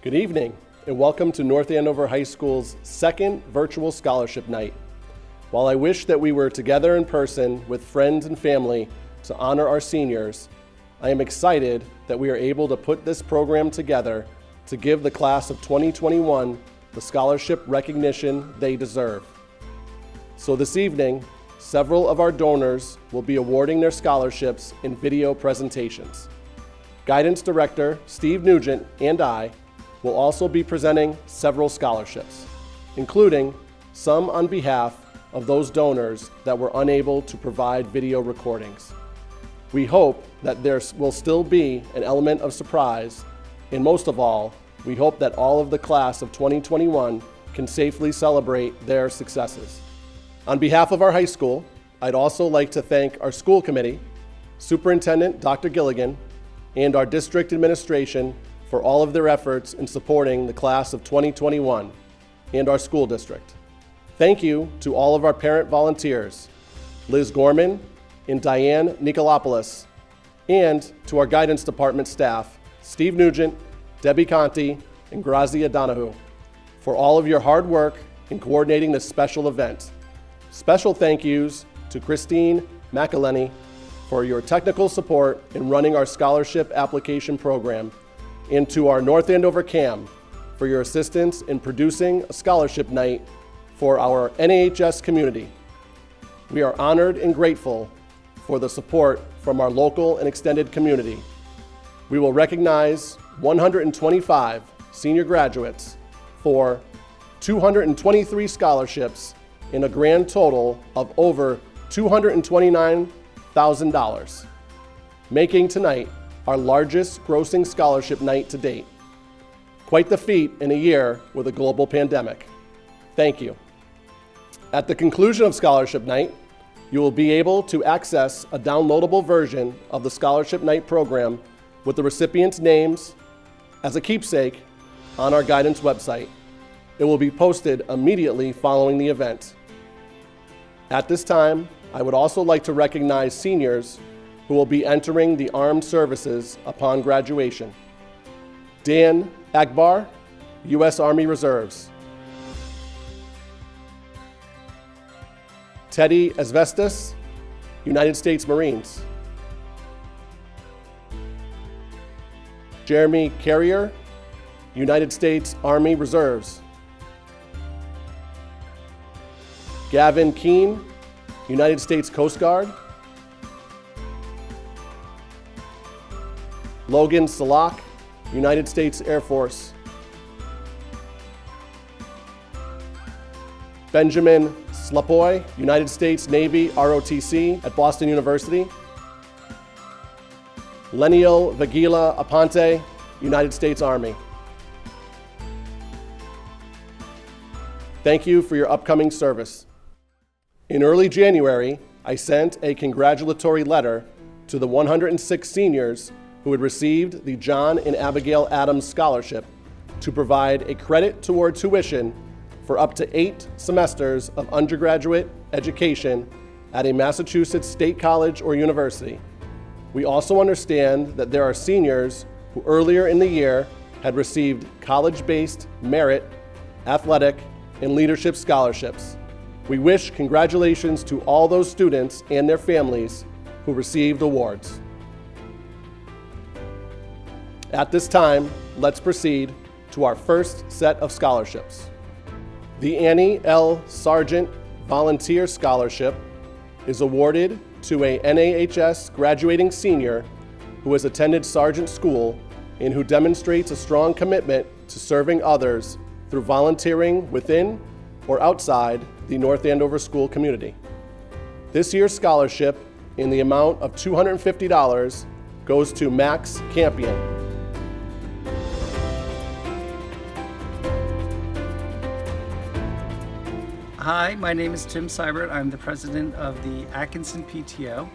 Good evening, and welcome to North Andover High School's second virtual scholarship night. While I wish that we were together in person with friends and family to honor our seniors, I am excited that we are able to put this program together to give the class of 2021 the scholarship recognition they deserve. So this evening, several of our donors will be awarding their scholarships in video presentations. Guidance Director Steve Nugent and I will also be presenting several scholarships, including some on behalf of those donors that were unable to provide video recordings. We hope that there will still be an element of surprise, and most of all, we hope that all of the class of 2021 can safely celebrate their successes. On behalf of our high school, I'd also like to thank our school committee, Superintendent Dr. Gilligan, and our district administration for all of their efforts in supporting the class of 2021 and our school district. Thank you to all of our parent volunteers, Liz Gorman and Diane Nicolopoulos, and to our guidance department staff, Steve Nugent, Debbie Conti, and Grazia Donahue, for all of your hard work in coordinating this special event. Special thank yous to Christine McElhenney for your technical support in running our scholarship application program, and to our North Andover CAM for your assistance in producing a scholarship night for our NAHS community. We are honored and grateful for the support from our local and extended community. We will recognize 125 senior graduates for 223 scholarships in a grand total of over $229,000, making tonight our largest grossing scholarship night to date. Quite the feat in a year with a global pandemic. Thank you. At the conclusion of scholarship night, you will be able to access a downloadable version of the scholarship night program with the recipients' names as a keepsake on our guidance website. It will be posted immediately following the event. At this time, I would also like to recognize seniors who will be entering the armed services upon graduation. Dan Agbar, U.S. Army Reserves. Teddy Asvestas, United States Marines. Jeremy Carrier, United States Army Reserves. Gavin Keene, United States Coast Guard. Logan Salak, United States Air Force. Benjamin Slapoy, United States Navy ROTC at Boston University. Leniel Vagila Aponte, United States Army. Thank you for your upcoming service. In early January, I sent a congratulatory letter to the 106 seniors who had received the John and Abigail Adams Scholarship to provide a credit toward tuition for up to 8 semesters of undergraduate education at a Massachusetts state college or university. We also understand that there are seniors who earlier in the year had received college-based merit, athletic, and leadership scholarships. We wish congratulations to all those students and their families who received awards. At this time, let's proceed to our first set of scholarships. The Annie L. Sargent Volunteer Scholarship is awarded to a NAHS graduating senior who has attended Sargent School and who demonstrates a strong commitment to serving others through volunteering within or outside the North Andover school community. This year's scholarship, in the amount of $250, goes to Max Campion. Hi, my name is Tim Seibert. I'm the president of the Atkinson PTO.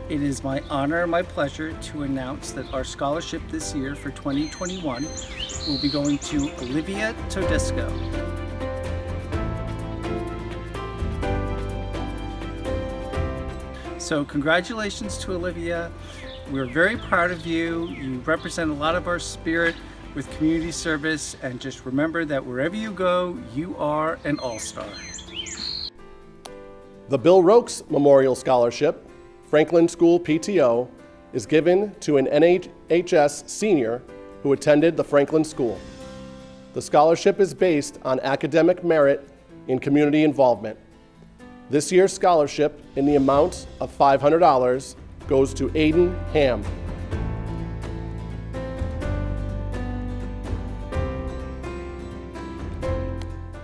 It is my honor and my pleasure to announce that our scholarship this year for 2021 will be going to Olivia Todisco. So congratulations to Olivia. We're very proud of you. You represent a lot of our spirit with community service, and just remember that wherever you go, you are an all-star. The Bill Rokes Memorial Scholarship, Franklin School PTO, is given to an NAHS senior who attended the Franklin School. The scholarship is based on academic merit and community involvement. This year's scholarship, in the amount of $500, goes to Aiden Ham.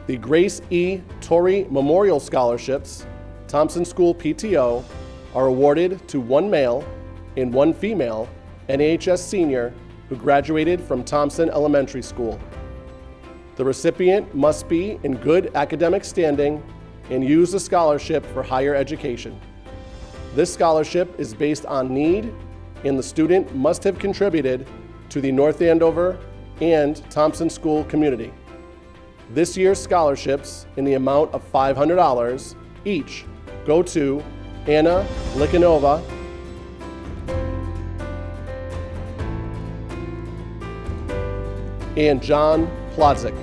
The Grace E. Torrey Memorial Scholarships, Thompson School PTO, are awarded to one male and one female NAHS senior who graduated from Thompson Elementary School. The recipient must be in good academic standing and use the scholarship for higher education. This scholarship is based on need, and the student must have contributed to the North Andover and Thompson School community. This year's scholarships, in the amount of $500 each, go to Anna Likanova, and John Plodzik.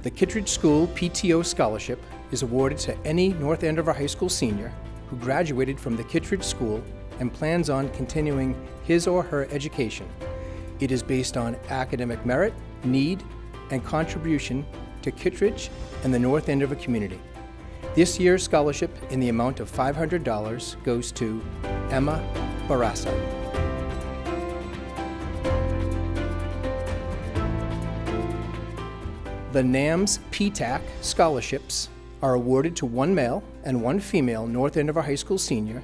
The Kittredge School PTO Scholarship is awarded to any North Andover High School senior who graduated from the Kittredge School and plans on continuing his or her education. It is based on academic merit, need, and contribution to Kittredge and the North Andover community. This year's scholarship, in the amount of $500, goes to Emma Barassa. The NAHS PTAC scholarships are awarded to one male and one female North Andover High School senior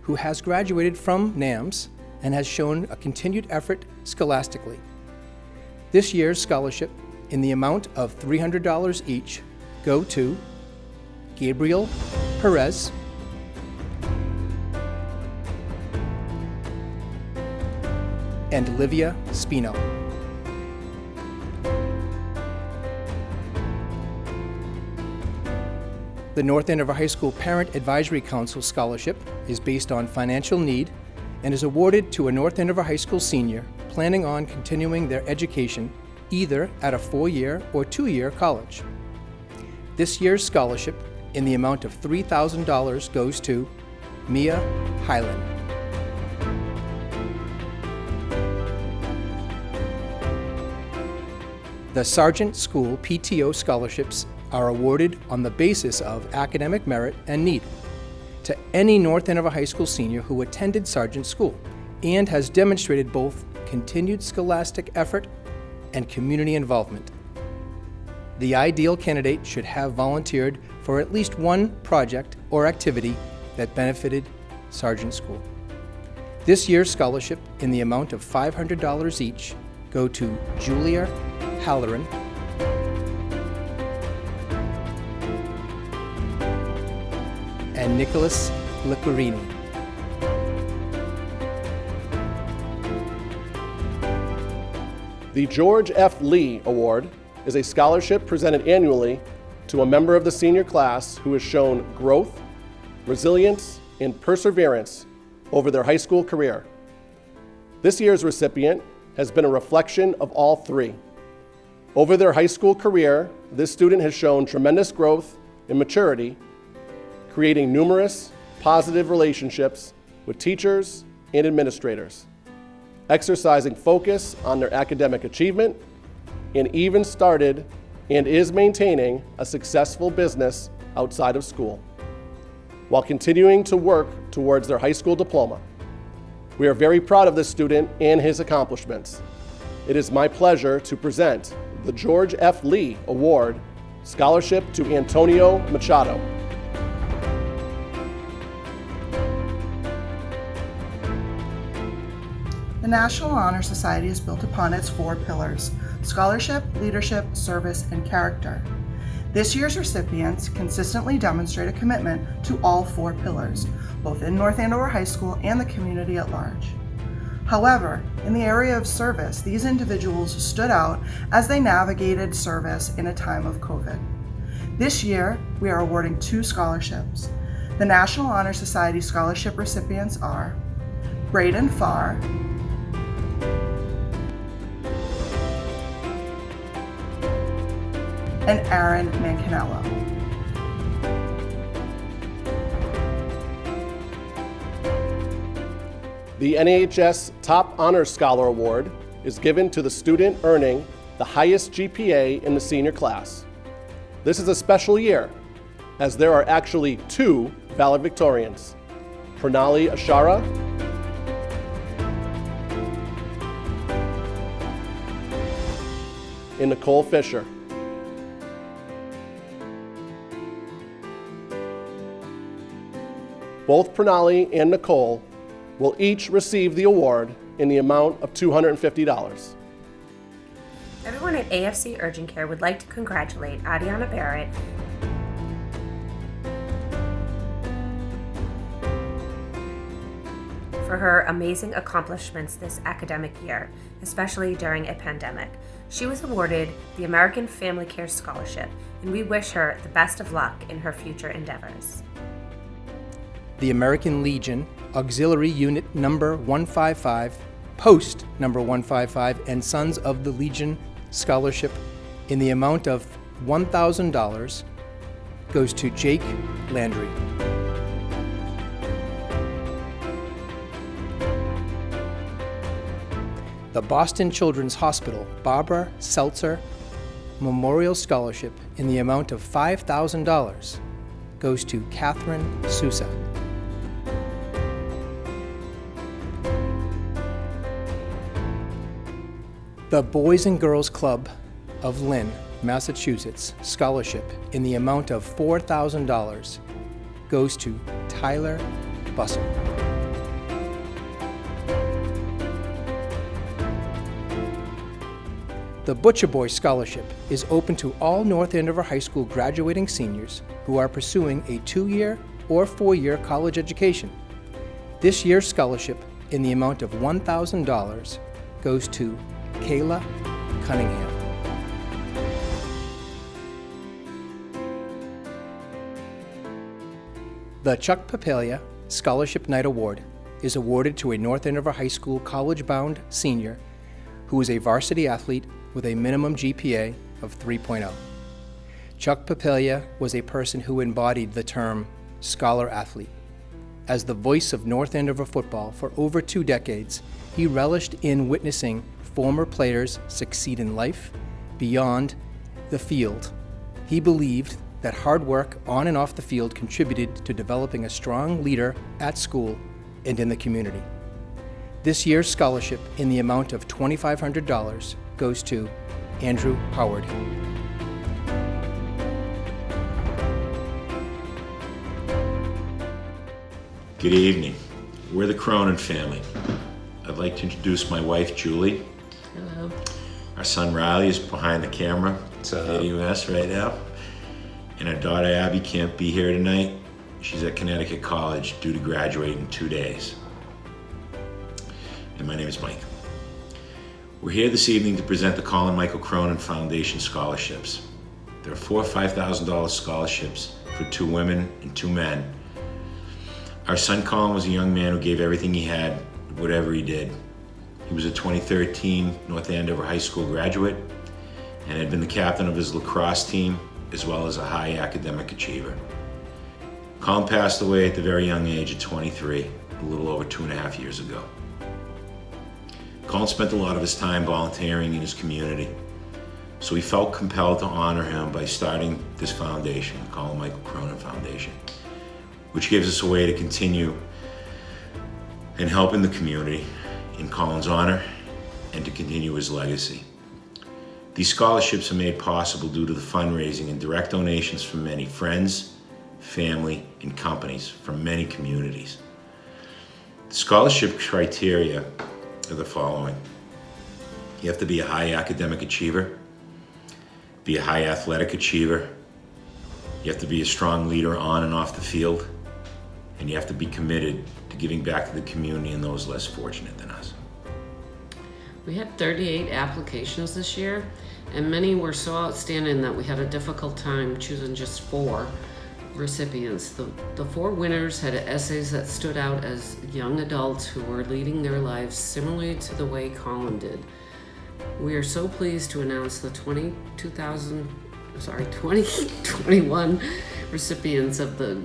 who has graduated from NAHS and has shown a continued effort scholastically. This year's scholarship, in the amount of $300 each, go to Gabriel Perez, and Olivia Spino. The North Andover High School Parent Advisory Council Scholarship is based on financial need and is awarded to a North Andover High School senior planning on continuing their education either at a 4-year or 2-year college. This year's scholarship, in the amount of $3,000, goes to Mia Hyland. The Sargent School PTO scholarships are awarded on the basis of academic merit and need to any North Andover High School senior who attended Sargent School and has demonstrated both continued scholastic effort and community involvement. The ideal candidate should have volunteered for at least one project or activity that benefited Sargent School. This year's scholarship, in the amount of $500 each, go to Julia Halloran, and Nicholas Liquirini. The George F. Lee Award is a scholarship presented annually to a member of the senior class who has shown growth, resilience, and perseverance over their high school career. This year's recipient has been a reflection of all three. Over their high school career, this student has shown tremendous growth and maturity, creating numerous positive relationships with teachers and administrators, exercising focus on their academic achievement, and even started and is maintaining a successful business outside of school, while continuing to work towards their high school diploma. We are very proud of this student and his accomplishments. It is my pleasure to present the George F. Lee Award Scholarship to Antonio Machado. The National Honor Society is built upon its 4 pillars: scholarship, leadership, service, and character. This year's recipients consistently demonstrate a commitment to all 4 pillars, both in North Andover High School and the community at large. However, in the area of service, these individuals stood out as they navigated service in a time of COVID. This year, we are awarding 2 scholarships. The National Honor Society scholarship recipients are Braden Farr, and Aaron Mancanello. The NAHS Top Honor Scholar Award is given to the student earning the highest GPA in the senior class. This is a special year, as there are actually two valedictorians, Pranali Ashara and Nicole Fisher. Both Pranali and Nicole will each receive the award in the amount of $250. Everyone at AFC Urgent Care would like to congratulate Adiana Barrett for her amazing accomplishments this academic year, especially during a pandemic. She was awarded the American Family Care Scholarship, and we wish her the best of luck in her future endeavors. The American Legion Auxiliary Unit Number 155, Post Number 155, and Sons of the Legion Scholarship in the amount of $1,000 goes to Jake Landry. The Boston Children's Hospital Barbara Seltzer Memorial Scholarship in the amount of $5,000 goes to Catherine Sousa. The Boys and Girls Club of Lynn, Massachusetts Scholarship in the amount of $4,000 goes to Tyler Bussell. The Butcher Boy Scholarship is open to all North Andover High School graduating seniors who are pursuing a 2-year or 4-year college education. This year's scholarship in the amount of $1,000 goes to Kayla Cunningham. The Chuck Papalia Scholarship Night Award is awarded to a North Andover High School college-bound senior who is a varsity athlete with a minimum GPA of 3.0. Chuck Papalia was a person who embodied the term scholar athlete. As the voice of North Andover football for over 2 decades, he relished in witnessing former players succeed in life beyond the field. He believed that hard work on and off the field contributed to developing a strong leader at school and in the community. This year's scholarship in the amount of $2,500 goes to Andrew Howard. Good evening. We're the Cronin family. I'd like to introduce my wife, Julie. Hello. Our son, Riley, is behind the camera, videoing us right now. And our daughter, Abby, can't be here tonight. She's at Connecticut College due to graduate in 2 days. And my name is Mike. We're here this evening to present the Colin Michael Cronin Foundation scholarships. There are 4 $5,000 scholarships for 2 women and 2 men. Our son Colin was a young man who gave everything he had, whatever he did. He was a 2013 North Andover High School graduate and had been the captain of his lacrosse team as well as a high academic achiever. Colin passed away at the very young age of 23, a little over 2.5 years ago. Colin spent a lot of his time volunteering in his community, so we felt compelled to honor him by starting this foundation, the Colin Michael Cronin Foundation, which gives us a way to continue and help in the community in Colin's honor and to continue his legacy. These scholarships are made possible due to the fundraising and direct donations from many friends, family, and companies from many communities. The scholarship criteria are the following. You have to be a high academic achiever, be a high athletic achiever, you have to be a strong leader on and off the field, and you have to be committed to giving back to the community and those less fortunate than us. We had 38 applications this year, and many were so outstanding that we had a difficult time choosing just 4 recipients. The 4 winners had essays that stood out as young adults who were leading their lives similarly to the way Colin did. We are so pleased to announce the 2021 recipients of the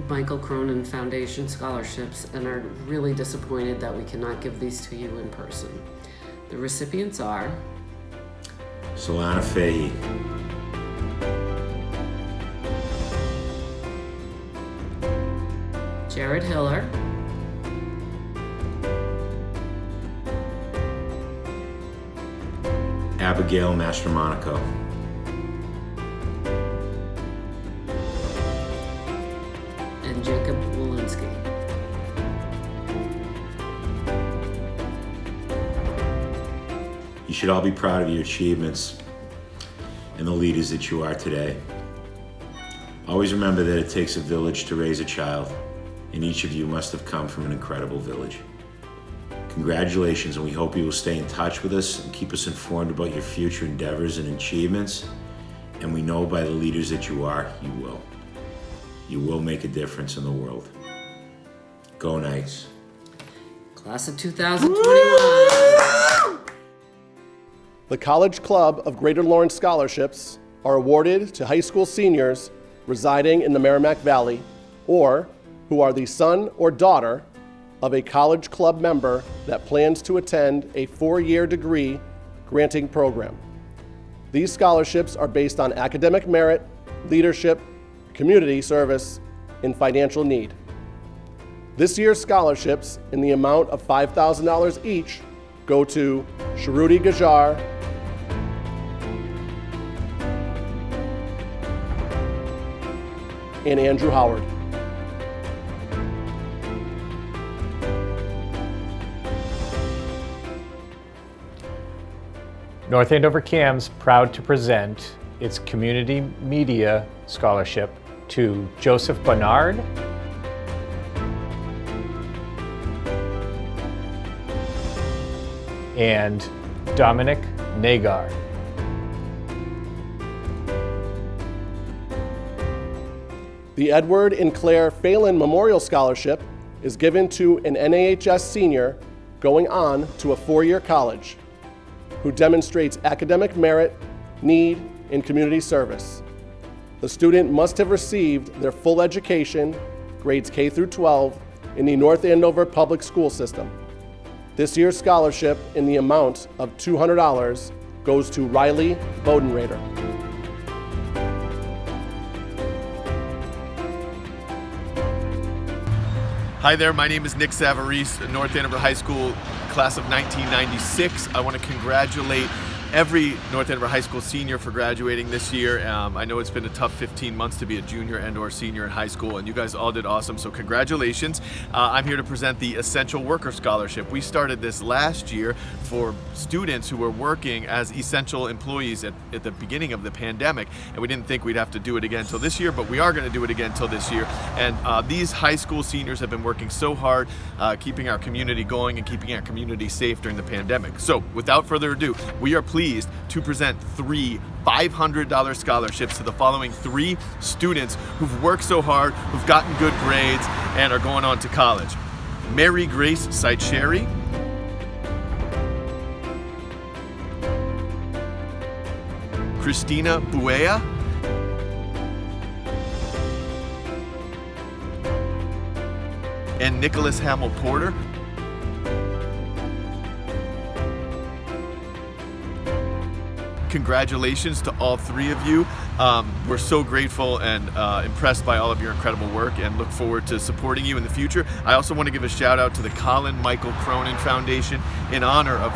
Michael Cronin Foundation scholarships and are really disappointed that we cannot give these to you in person. The recipients are Solana Faye, Jared Hiller, Abigail Mastromonaco, and Jacob Walensky. You should all be proud of your achievements and the leaders that you are today. Always remember that it takes a village to raise a child, and each of you must have come from an incredible village. Congratulations, and we hope you will stay in touch with us and keep us informed about your future endeavors and achievements. And we know by the leaders that you are, you will. You will make a difference in the world. Go Knights. Class of 2021. The College Club of Greater Lawrence Scholarships are awarded to high school seniors residing in the Merrimack Valley or who are the son or daughter of a college club member that plans to attend a 4-year degree granting program. These scholarships are based on academic merit, leadership, community service, and financial need. This year's scholarships, in the amount of $5,000 each, go to Shruti Gajar, and Andrew Howard. North Andover CAM's proud to present its Community Media Scholarship to Joseph Bernard, and Dominic Nagar. The Edward and Claire Phelan Memorial Scholarship is given to an NAHS senior going on to a 4-year college who demonstrates academic merit, need, and community service. The student must have received their full education, grades K through 12, in the North Andover public school system. This year's scholarship in the amount of $200 goes to Riley Bodenrader. Hi there, my name is Nick Savarese, North Andover High School, class of 1996. I want to congratulate every North Andover High School senior for graduating this year. I know it's been a tough 15 months to be a junior and or senior in high school, and you guys all did awesome, so congratulations. I'm here to present the Essential Worker Scholarship. We started this last year for students who were working as essential employees at the beginning of the pandemic, and we didn't think we'd have to do it again until this year, but we are going to do it again until this year. And these high school seniors have been working so hard, keeping our community going and keeping our community safe during the pandemic. So without further ado, we are pleased to present 3 $500 scholarships to the following 3 students who've worked so hard, who've gotten good grades, and are going on to college. Mary Grace Saicheri, Christina Buea, and Nicholas Hamill Porter. Congratulations to all 3 of you. We're so grateful and impressed by all of your incredible work and look forward to supporting you in the future. I also want to give a shout out to the Colin Michael Cronin Foundation in honor of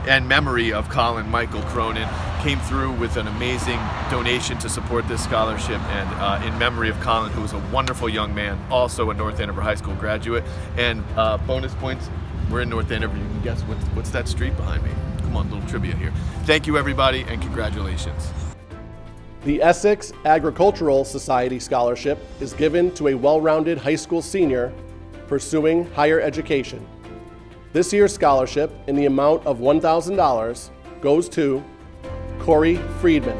and memory of Colin Michael Cronin. Came through with an amazing donation to support this scholarship, and in memory of Colin, who was a wonderful young man, also a North Andover High School graduate. And bonus points, we're in North Andover. You can guess what's that street behind me. Come on, little trivia here. Thank you, everybody, and congratulations. The Essex Agricultural Society Scholarship is given to a well-rounded high school senior pursuing higher education. This year's scholarship, in the amount of $1,000, goes to Corey Friedman.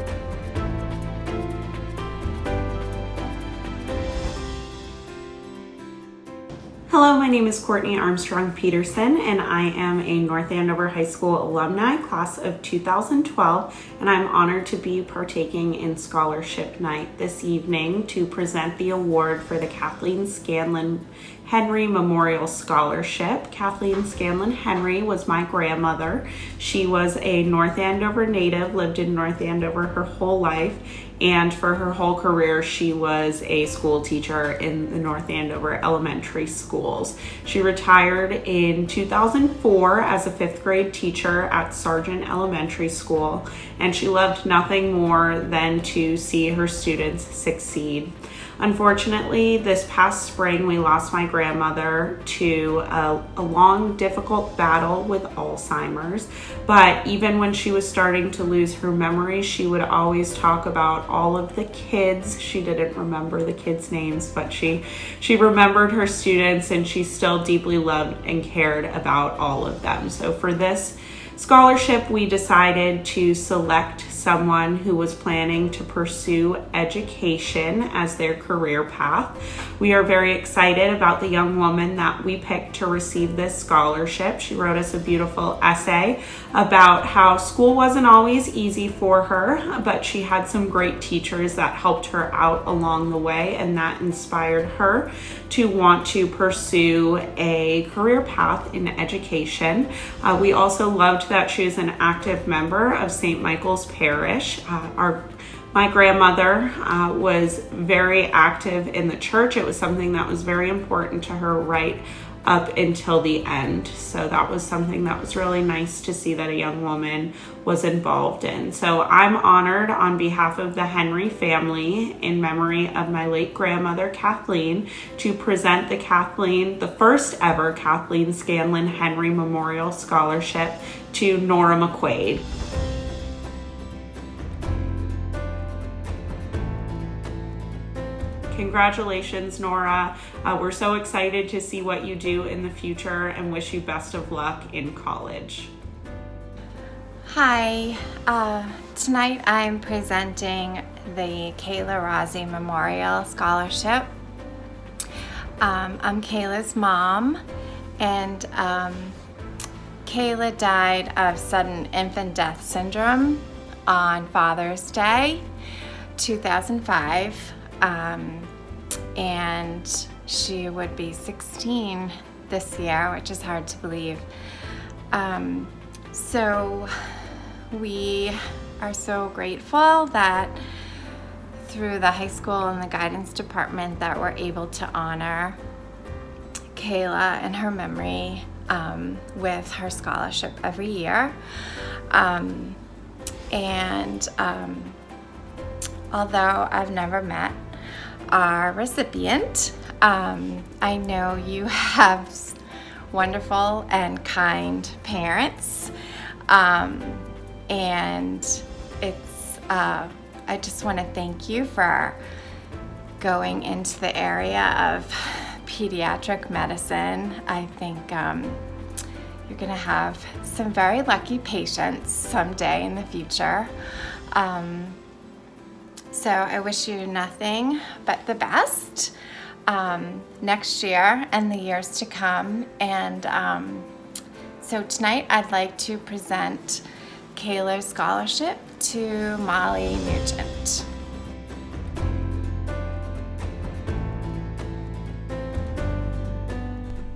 Hello, my name is Courtney Armstrong Peterson, and I am a North Andover High School alumni, class of 2012, and I'm honored to be partaking in Scholarship Night this evening to present the award for the Kathleen Scanlon Henry Memorial Scholarship. Kathleen Scanlon Henry was my grandmother. She was a North Andover native, lived in North Andover her whole life, and for her whole career she was a school teacher in the North Andover elementary schools. She retired in 2004 as a 5th grade teacher at Sargent Elementary School, and she loved nothing more than to see her students succeed. Unfortunately, this past spring we lost my grandmother to a long, difficult battle with Alzheimer's. But even when she was starting to lose her memory, she would always talk about all of the kids. She didn't remember the kids' names, but she remembered her students, and she still deeply loved and cared about all of them. So for this scholarship, we decided to select someone who was planning to pursue education as their career path. We are very excited about the young woman that we picked to receive this scholarship. She wrote us a beautiful essay about how school wasn't always easy for her, but she had some great teachers that helped her out along the way, and that inspired her to want to pursue a career path in education. We also loved that she is an active member of St. Michael's Parish. My grandmother was very active in the church. It was something that was very important to her right up until the end. So that was something that was really nice to see that a young woman was involved in. So I'm honored on behalf of the Henry family, in memory of my late grandmother Kathleen, to present the first ever Kathleen Scanlon Henry Memorial Scholarship to Nora McQuaid. Congratulations, Nora. We're so excited to see what you do in the future and wish you best of luck in college. Hi, tonight I'm presenting the Kayla Rossi Memorial Scholarship. I'm Kayla's mom, and Kayla died of sudden infant death syndrome on Father's Day, 2005. And she would be 16 this year, which is hard to believe. So we are so grateful that through the high school and the guidance department that we're able to honor Kayla and her memory with her scholarship every year. Although I've never met our recipient, I know you have wonderful and kind parents, and it's I just want to thank you for going into the area of pediatric medicine. I think you're going to have some very lucky patients someday in the future. So I wish you nothing but the best next year and the years to come. And so tonight I'd like to present Kayla's scholarship to Molly Nugent.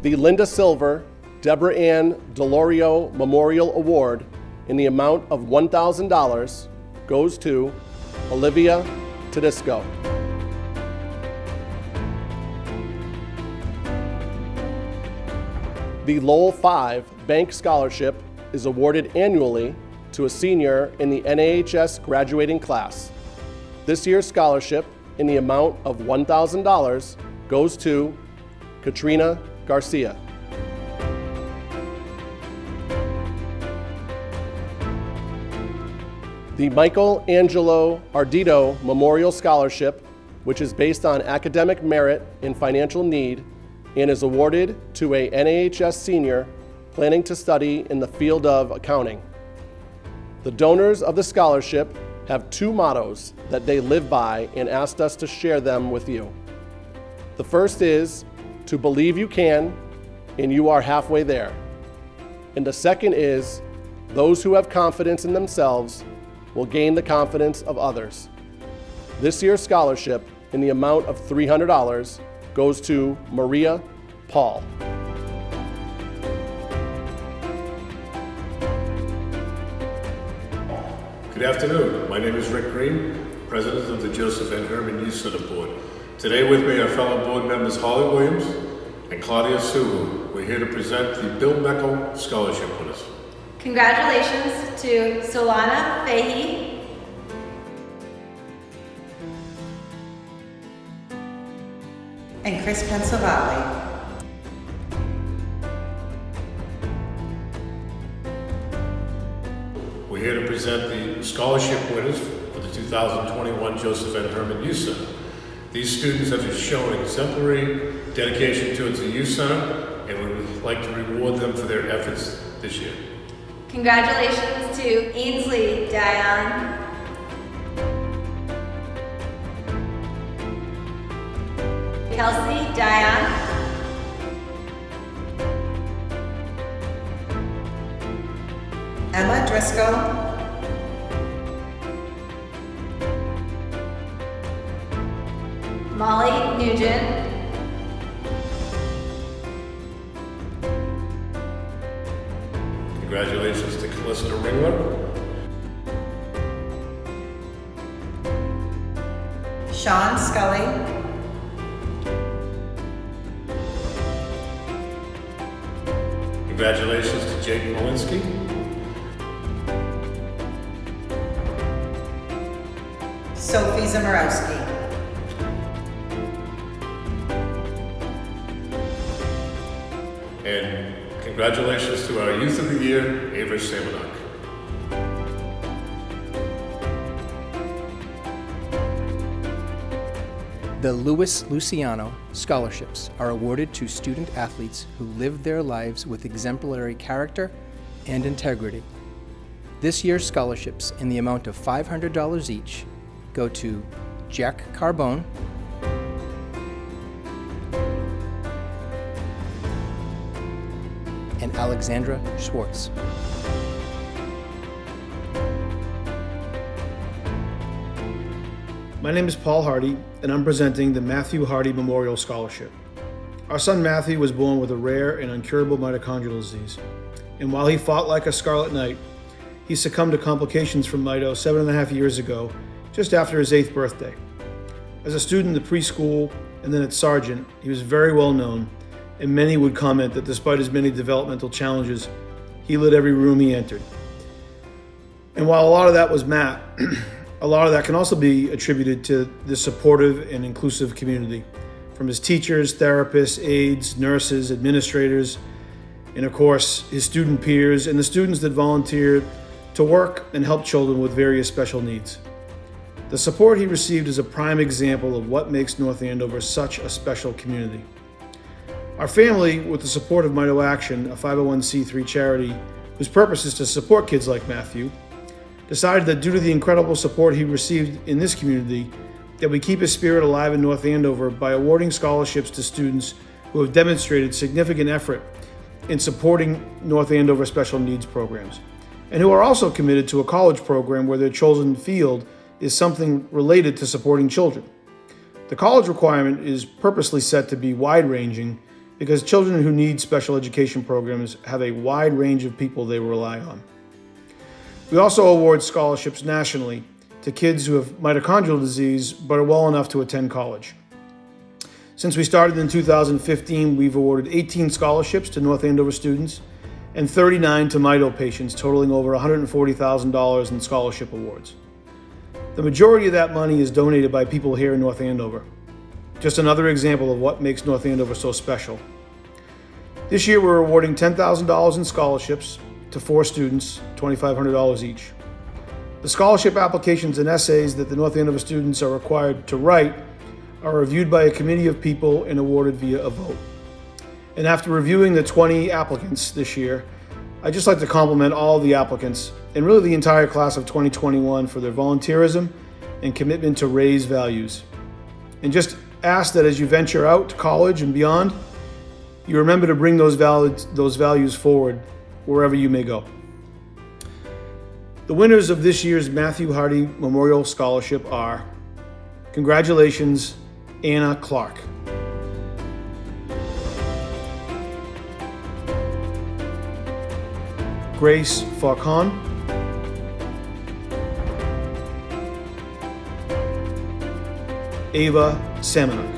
The Linda Silver Deborah Ann Delorio Memorial Award in the amount of $1,000 goes to Olivia Tedisco. The Lowell 5 Bank Scholarship is awarded annually to a senior in the NAHS graduating class. This year's scholarship in the amount of $1,000 goes to Katrina Garcia. The Michael Angelo Ardito Memorial Scholarship, which is based on academic merit and financial need, and is awarded to a NAHS senior planning to study in the field of accounting. The donors of the scholarship have two mottos that they live by and asked us to share them with you. The first is, to believe you can, and you are halfway there. And the second is, those who have confidence in themselves will gain the confidence of others. This year's scholarship, in the amount of $300, goes to Maria Paul. Good afternoon. My name is Rick Green, President of the Joseph N. Herman Youth Center Board. Today with me are fellow board members Holly Williams and Claudia Suhu. We're here to present the Bill Meckel Scholarship winners. Congratulations to Solana Fahey, and Chris Pensavalli. We're here to present the scholarship winners for the 2021 Joseph N. Herman Youth Center. These students have shown exemplary dedication towards the Youth Center, and we would like to reward them for their efforts this year. Congratulations to Ainsley Dion, Kelsey Dion, Emma Driscoll, Molly Nugent, Congratulations to Callista Ringler, Sean Scully, congratulations to Jake Malinsky, Sophie Zamorowski. and congratulations to our Youth of the Year, Avery Samanak. The Louis Luciano scholarships are awarded to student athletes who live their lives with exemplary character and integrity. This year's scholarships, in the amount of $500 each, go to Jack Carbone, and Alexandra Schwartz. My name is Paul Hardy, and I'm presenting the Matthew Hardy Memorial Scholarship. Our son Matthew was born with a rare and incurable mitochondrial disease, and while he fought like a scarlet knight, he succumbed to complications from mito 7.5 years ago, just after his 8th birthday. As a student in the preschool and then at Sargent, he was very well known, and many would comment that despite his many developmental challenges, he lit every room he entered. And while a lot of that was Matt, a lot of that can also be attributed to the supportive and inclusive community, from his teachers, therapists, aides, nurses, administrators, and of course, his student peers and the students that volunteer to work and help children with various special needs. The support he received is a prime example of what makes North Andover such a special community. Our family, with the support of Mito Action, a 501c3 charity whose purpose is to support kids like Matthew, decided that due to the incredible support he received in this community, that we keep his spirit alive in North Andover by awarding scholarships to students who have demonstrated significant effort in supporting North Andover special needs programs, and who are also committed to a college program where their chosen field is something related to supporting children. The college requirement is purposely set to be wide-ranging because children who need special education programs have a wide range of people they rely on. We also award scholarships nationally to kids who have mitochondrial disease but are well enough to attend college. Since we started in 2015, we've awarded 18 scholarships to North Andover students and 39 to mito patients, totaling over $140,000 in scholarship awards. The majority of that money is donated by people here in North Andover. Just another example of what makes North Andover so special. This year we're awarding $10,000 in scholarships to 4 students, $2,500 each. The scholarship applications and essays that the North Andover students are required to write are reviewed by a committee of people and awarded via a vote. And after reviewing the 20 applicants this year, I'd just like to compliment all the applicants and really the entire class of 2021 for their volunteerism and commitment to raise values. And just ask that as you venture out to college and beyond, You remember to bring those values forward wherever you may go. The winners of this year's Matthew Hardy Memorial Scholarship are, congratulations, Anna Clark. Grace Faucon. Ava Samanuk.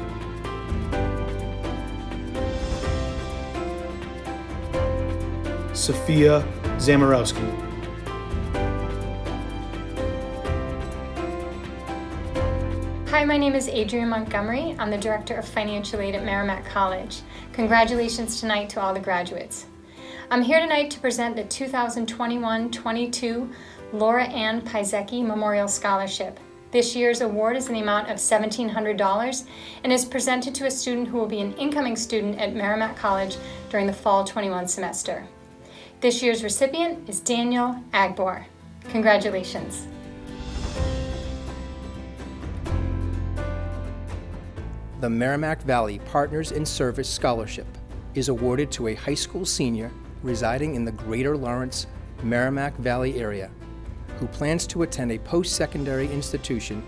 Sophia Zamorowski. Hi, my name is Adrienne Montgomery. I'm the Director of Financial Aid at Merrimack College. Congratulations tonight to all the graduates. I'm here tonight to present the 2021-22 Laura Ann Piasecki Memorial Scholarship. This year's award is in the amount of $1,700 and is presented to a student who will be an incoming student at Merrimack College during the fall 21 semester. This year's recipient is Daniel Agbor. Congratulations. The Merrimack Valley Partners in Service Scholarship is awarded to a high school senior residing in the Greater Lawrence, Merrimack Valley area who plans to attend a post-secondary institution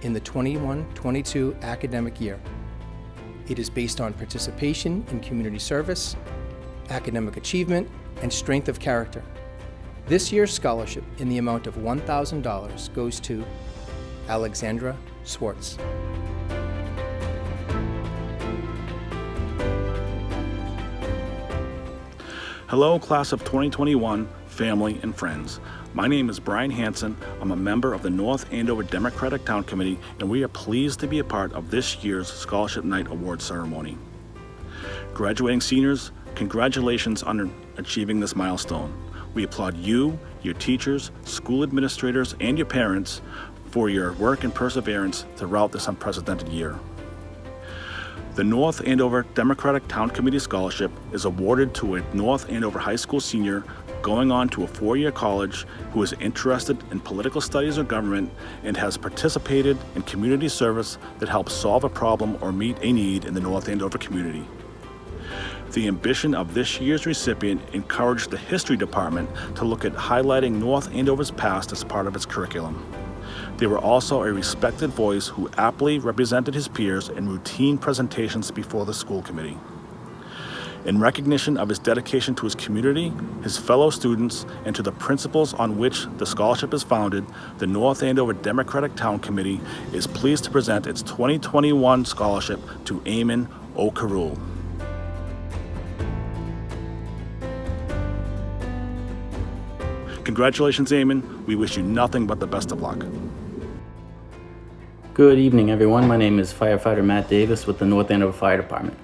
in the 21-22 academic year. It is based on participation in community service, academic achievement, and strength of character. This year's scholarship in the amount of $1,000 goes to Alexandra Swartz. Hello, class of 2021, family and friends. My name is Brian Hansen. I'm a member of the North Andover Democratic Town Committee, and we are pleased to be a part of this year's Scholarship Night Award ceremony. Graduating seniors, congratulations on achieving this milestone. We applaud you, your teachers, school administrators, and your parents for your work and perseverance throughout this unprecedented year. The North Andover Democratic Town Committee Scholarship is awarded to a North Andover High School senior going on to a four-year college who is interested in political studies or government and has participated in community service that helps solve a problem or meet a need in the North Andover community. The ambition of this year's recipient encouraged the History Department to look at highlighting North Andover's past as part of its curriculum. They were also a respected voice who aptly represented his peers in routine presentations before the school committee. In recognition of his dedication to his community, his fellow students, and to the principles on which the scholarship is founded, the North Andover Democratic Town Committee is pleased to present its 2021 scholarship to Eamon O'Carroll. Congratulations, Eamon. We wish you nothing but the best of luck. Good evening, everyone. My name is Firefighter Matt Davis with the North Andover Fire Department.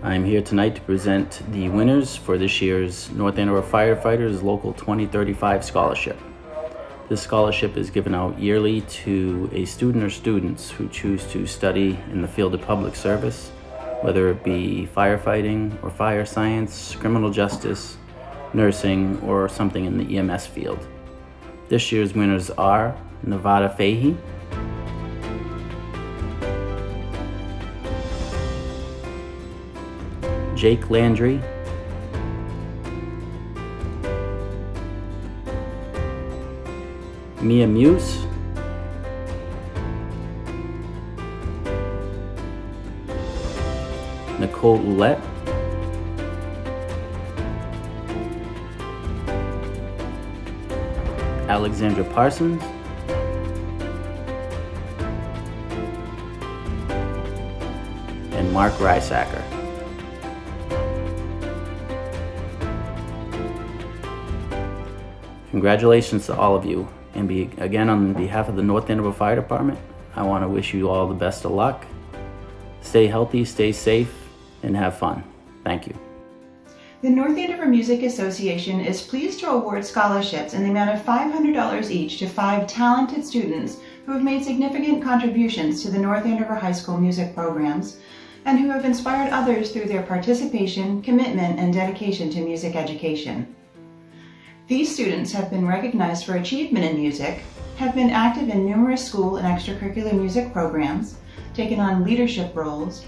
I'm here tonight to present the winners for this year's North Andover Firefighters Local 2035 Scholarship. This scholarship is given out yearly to a student or students who choose to study in the field of public service, whether it be firefighting or fire science, criminal justice, nursing, or something in the EMS field. This year's winners are Nevada Fahey, Jake Landry, Mia Muse, Nicole Ouellette, Alexandra Parsons, and Mark Reisacker. Congratulations to all of you, and again on behalf of the North Andover Fire Department, I want to wish you all the best of luck. Stay healthy, stay safe, and have fun. Thank you. The North Andover Music Association is pleased to award scholarships in the amount of $500 each to 5 talented students who have made significant contributions to the North Andover High School music programs and who have inspired others through their participation, commitment, and dedication to music education. These students have been recognized for achievement in music, have been active in numerous school and extracurricular music programs, taken on leadership roles,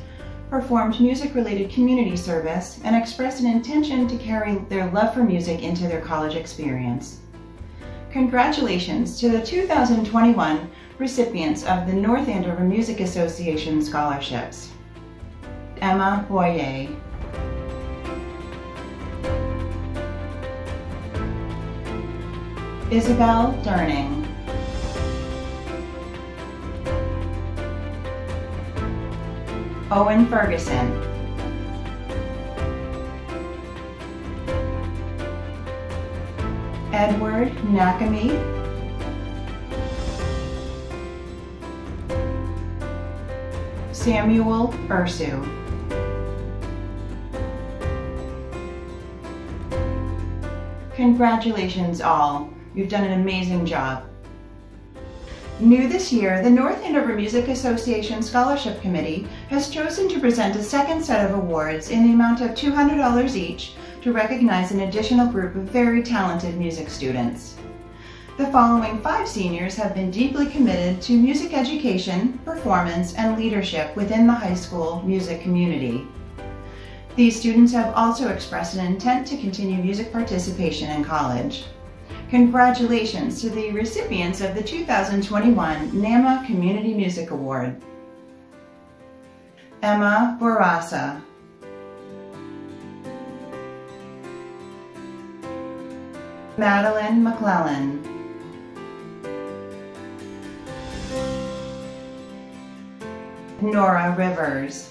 performed music-related community service, and expressed an intention to carry their love for music into their college experience. Congratulations to the 2021 recipients of the North Andover Music Association scholarships. Emma Boyer, Isabel Durning, Owen Ferguson, Edward Nakami, Samuel Ursu, congratulations all. You've done an amazing job. New this year, the North Andover Music Association Scholarship Committee has chosen to present a second set of awards in the amount of $200 each to recognize an additional group of very talented music students. The following 5 seniors have been deeply committed to music education, performance, and leadership within the high school music community. These students have also expressed an intent to continue music participation in college. Congratulations to the recipients of the 2021 NAMA Community Music Award. Emma Bourassa, Madeline McClellan, Nora Rivers,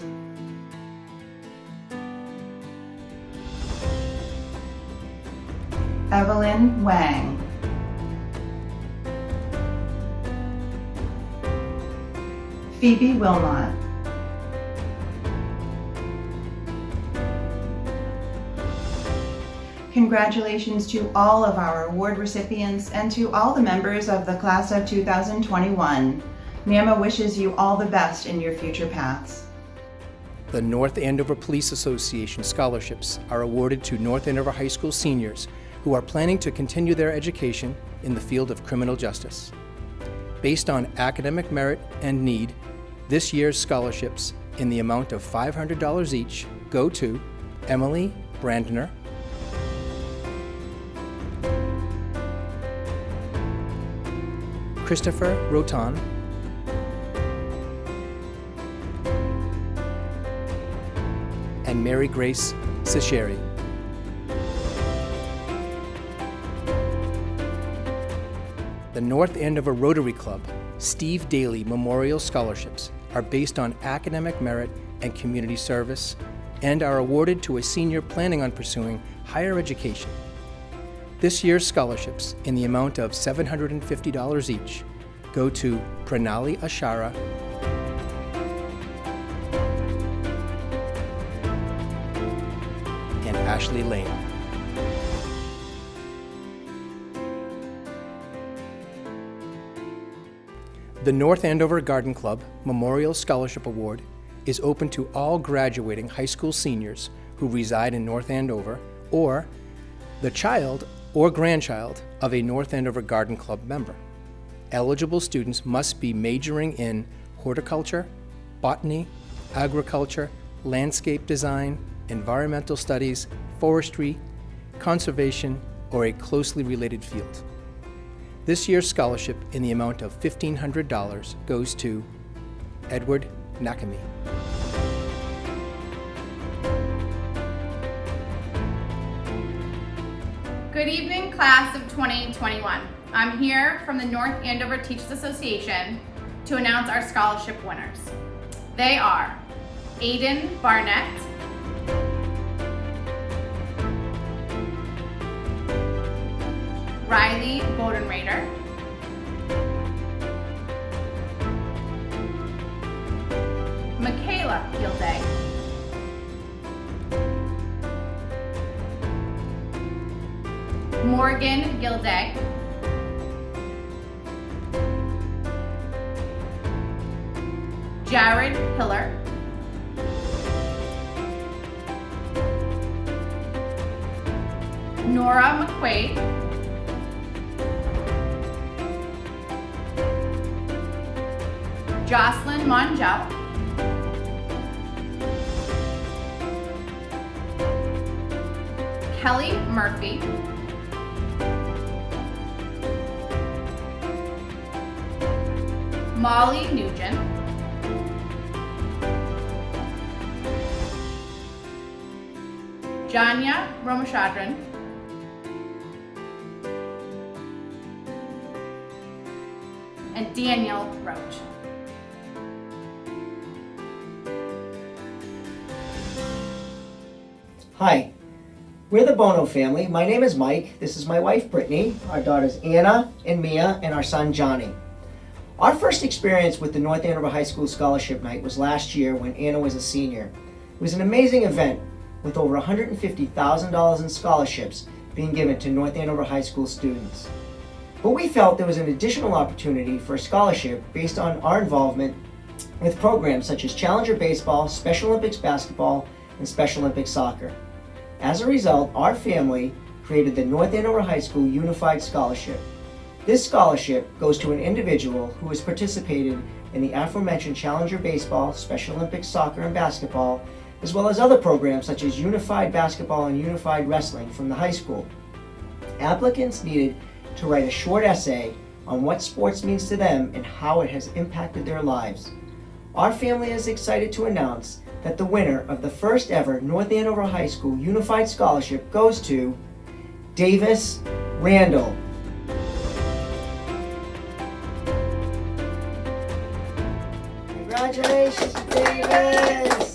Evelyn Wang, Phoebe Wilmot, congratulations to all of our award recipients and to all the members of the class of 2021. NAMA wishes you all the best in your future paths. The North Andover Police Association scholarships are awarded to North Andover High School seniors who are planning to continue their education in the field of criminal justice. Based on academic merit and need, this year's scholarships in the amount of $500 each go to Emily Brandner, Christopher Rotan, and Mary Grace Sesheri. The North Andover Rotary Club Steve Daly Memorial Scholarships are based on academic merit and community service and are awarded to a senior planning on pursuing higher education. This year's scholarships, in the amount of $750 each, go to Pranali Ashara, and Ashley Lane. The North Andover Garden Club Memorial Scholarship Award is open to all graduating high school seniors who reside in North Andover or the child or grandchild of a North Andover Garden Club member. Eligible students must be majoring in horticulture, botany, agriculture, landscape design, environmental studies, forestry, conservation, or a closely related field. This year's scholarship in the amount of $1,500 goes to Edward Nakami. Good evening, class of 2021. I'm here from the North Andover Teachers Association to announce our scholarship winners. They are Aiden Barnett, Riley Bodenrader, Michaela Gilday, Morgan Gilday, Jared Hiller, Nora McQuaid, Jocelyn Monjel, Kelly Murphy, Molly Nugent, Janya Romashadran, and Daniel Roach. Hi, we're the Bono family. My name is Mike. This is my wife, Brittany, our daughters Anna and Mia, and our son, Johnny. Our first experience with the North Andover High School Scholarship Night was last year when Anna was a senior. It was an amazing event with over $150,000 in scholarships being given to North Andover High School students. But we felt there was an additional opportunity for a scholarship based on our involvement with programs such as Challenger Baseball, Special Olympics Basketball, and Special Olympics Soccer. As a result, our family created the North Andover High School Unified Scholarship. This scholarship goes to an individual who has participated in the aforementioned Challenger Baseball, Special Olympics Soccer and Basketball, as well as other programs such as Unified Basketball and Unified Wrestling from the high school. Applicants needed to write a short essay on what sports means to them and how it has impacted their lives. Our family is excited to announce that the winner of the first ever North Andover High School Unified Scholarship goes to Davis Randall. Congratulations, Davis!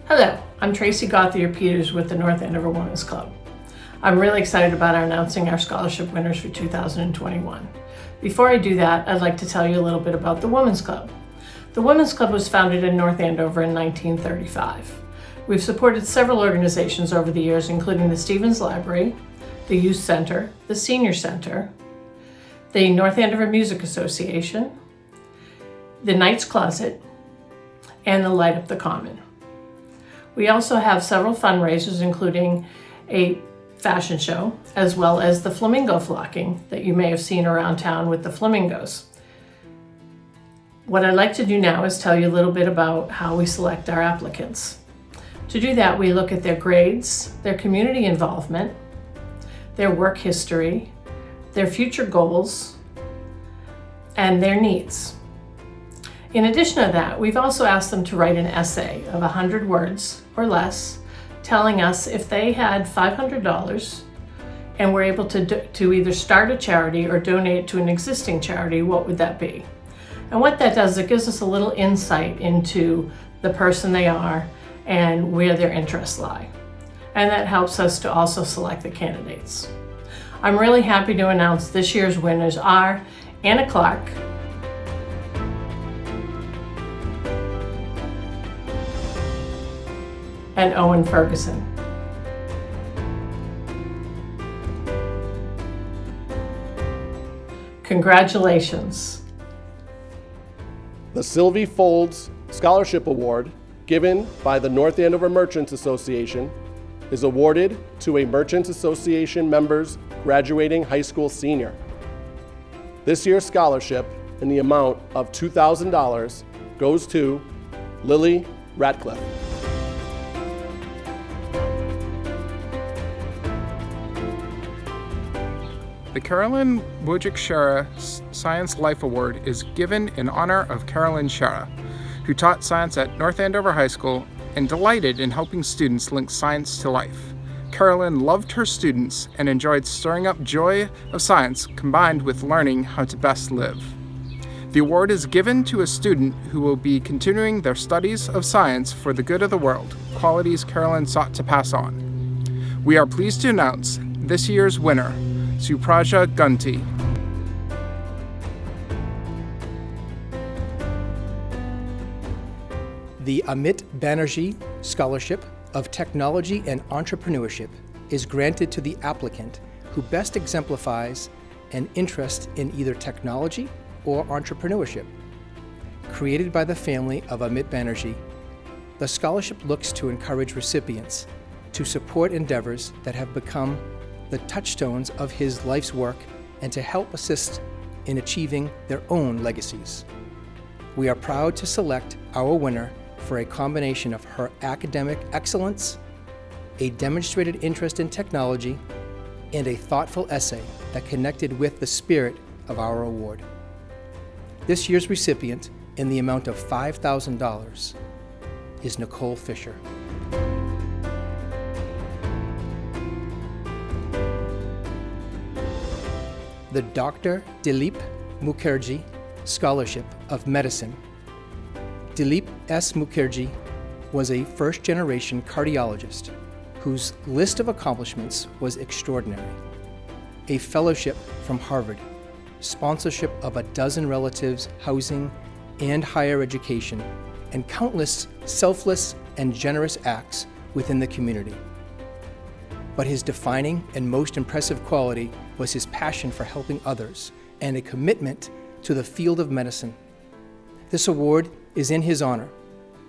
Hello, I'm Tracy Gauthier-Peters with the North Andover Women's Club. I'm really excited about announcing our scholarship winners for 2021. Before I do that, I'd like to tell you a little bit about the Women's Club. The Women's Club was founded in North Andover in 1935. We've supported several organizations over the years, including the Stevens Library, the Youth Center, the Senior Center, the North Andover Music Association, the Knight's Closet, and the Light Up the Common. We also have several fundraisers, including a fashion show, as well as the flamingo flocking that you may have seen around town with the flamingos. What I'd like to do now is tell you a little bit about how we select our applicants. To do that, we look at their grades, their community involvement, their work history, their future goals, and their needs. In addition to that, we've also asked them to write an essay of 100 words or less, telling us if they had $500 and were able to either start a charity or donate to an existing charity, what would that be? And what that does, it gives us a little insight into the person they are and where their interests lie. And that helps us to also select the candidates. I'm really happy to announce this year's winners are Anna Clark, and Owen Ferguson. Congratulations. The Sylvie Folds Scholarship Award, given by the North Andover Merchants Association, is awarded to a Merchants Association member's graduating high school senior. This year's scholarship, in the amount of $2,000, goes to Lily Ratcliffe. The Carolyn Wojcik-Shera Science Life Award is given in honor of Carolyn Shera, who taught science at North Andover High School and delighted in helping students link science to life. Carolyn loved her students and enjoyed stirring up joy of science combined with learning how to best live. The award is given to a student who will be continuing their studies of science for the good of the world, qualities Carolyn sought to pass on. We are pleased to announce this year's winner, Supraja Gunti. The Amit Banerjee Scholarship of Technology and Entrepreneurship is granted to the applicant who best exemplifies an interest in either technology or entrepreneurship. Created by the family of Amit Banerjee, the scholarship looks to encourage recipients to support endeavors that have become the touchstones of his life's work and to help assist in achieving their own legacies. We are proud to select our winner for a combination of her academic excellence, a demonstrated interest in technology, and a thoughtful essay that connected with the spirit of our award. This year's recipient, in the amount of $5,000, is Nicole Fisher. The Dr. Dilip Mukherjee Scholarship of Medicine. Dilip S. Mukherjee was a first-generation cardiologist whose list of accomplishments was extraordinary. A fellowship from Harvard, sponsorship of a dozen relatives' housing and higher education, and countless selfless and generous acts within the community. But his defining and most impressive quality was his passion for helping others and a commitment to the field of medicine. This award is in his honor.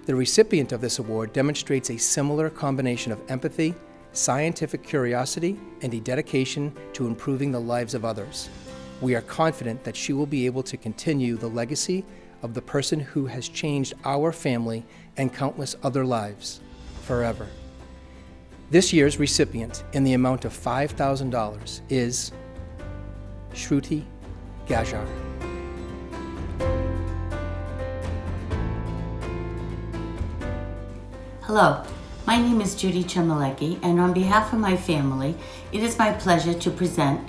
The recipient of this award demonstrates a similar combination of empathy, scientific curiosity, and a dedication to improving the lives of others. We are confident that she will be able to continue the legacy of the person who has changed our family and countless other lives forever. This year's recipient, in the amount of $5,000, is Shruti Gajar. Hello, my name is Judy Chemalecki, and on behalf of my family, it is my pleasure to present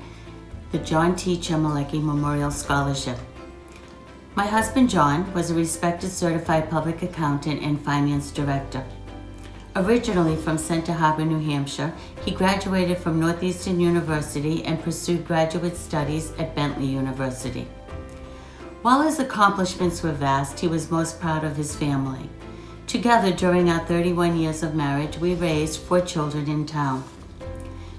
the John T. Chemalecki Memorial Scholarship. My husband John was a respected certified public accountant and finance director. Originally from Center Harbor, New Hampshire, he graduated from Northeastern University and pursued graduate studies at Bentley University. While his accomplishments were vast, he was most proud of his family. Together, during our 31 years of marriage, we raised 4 children in town.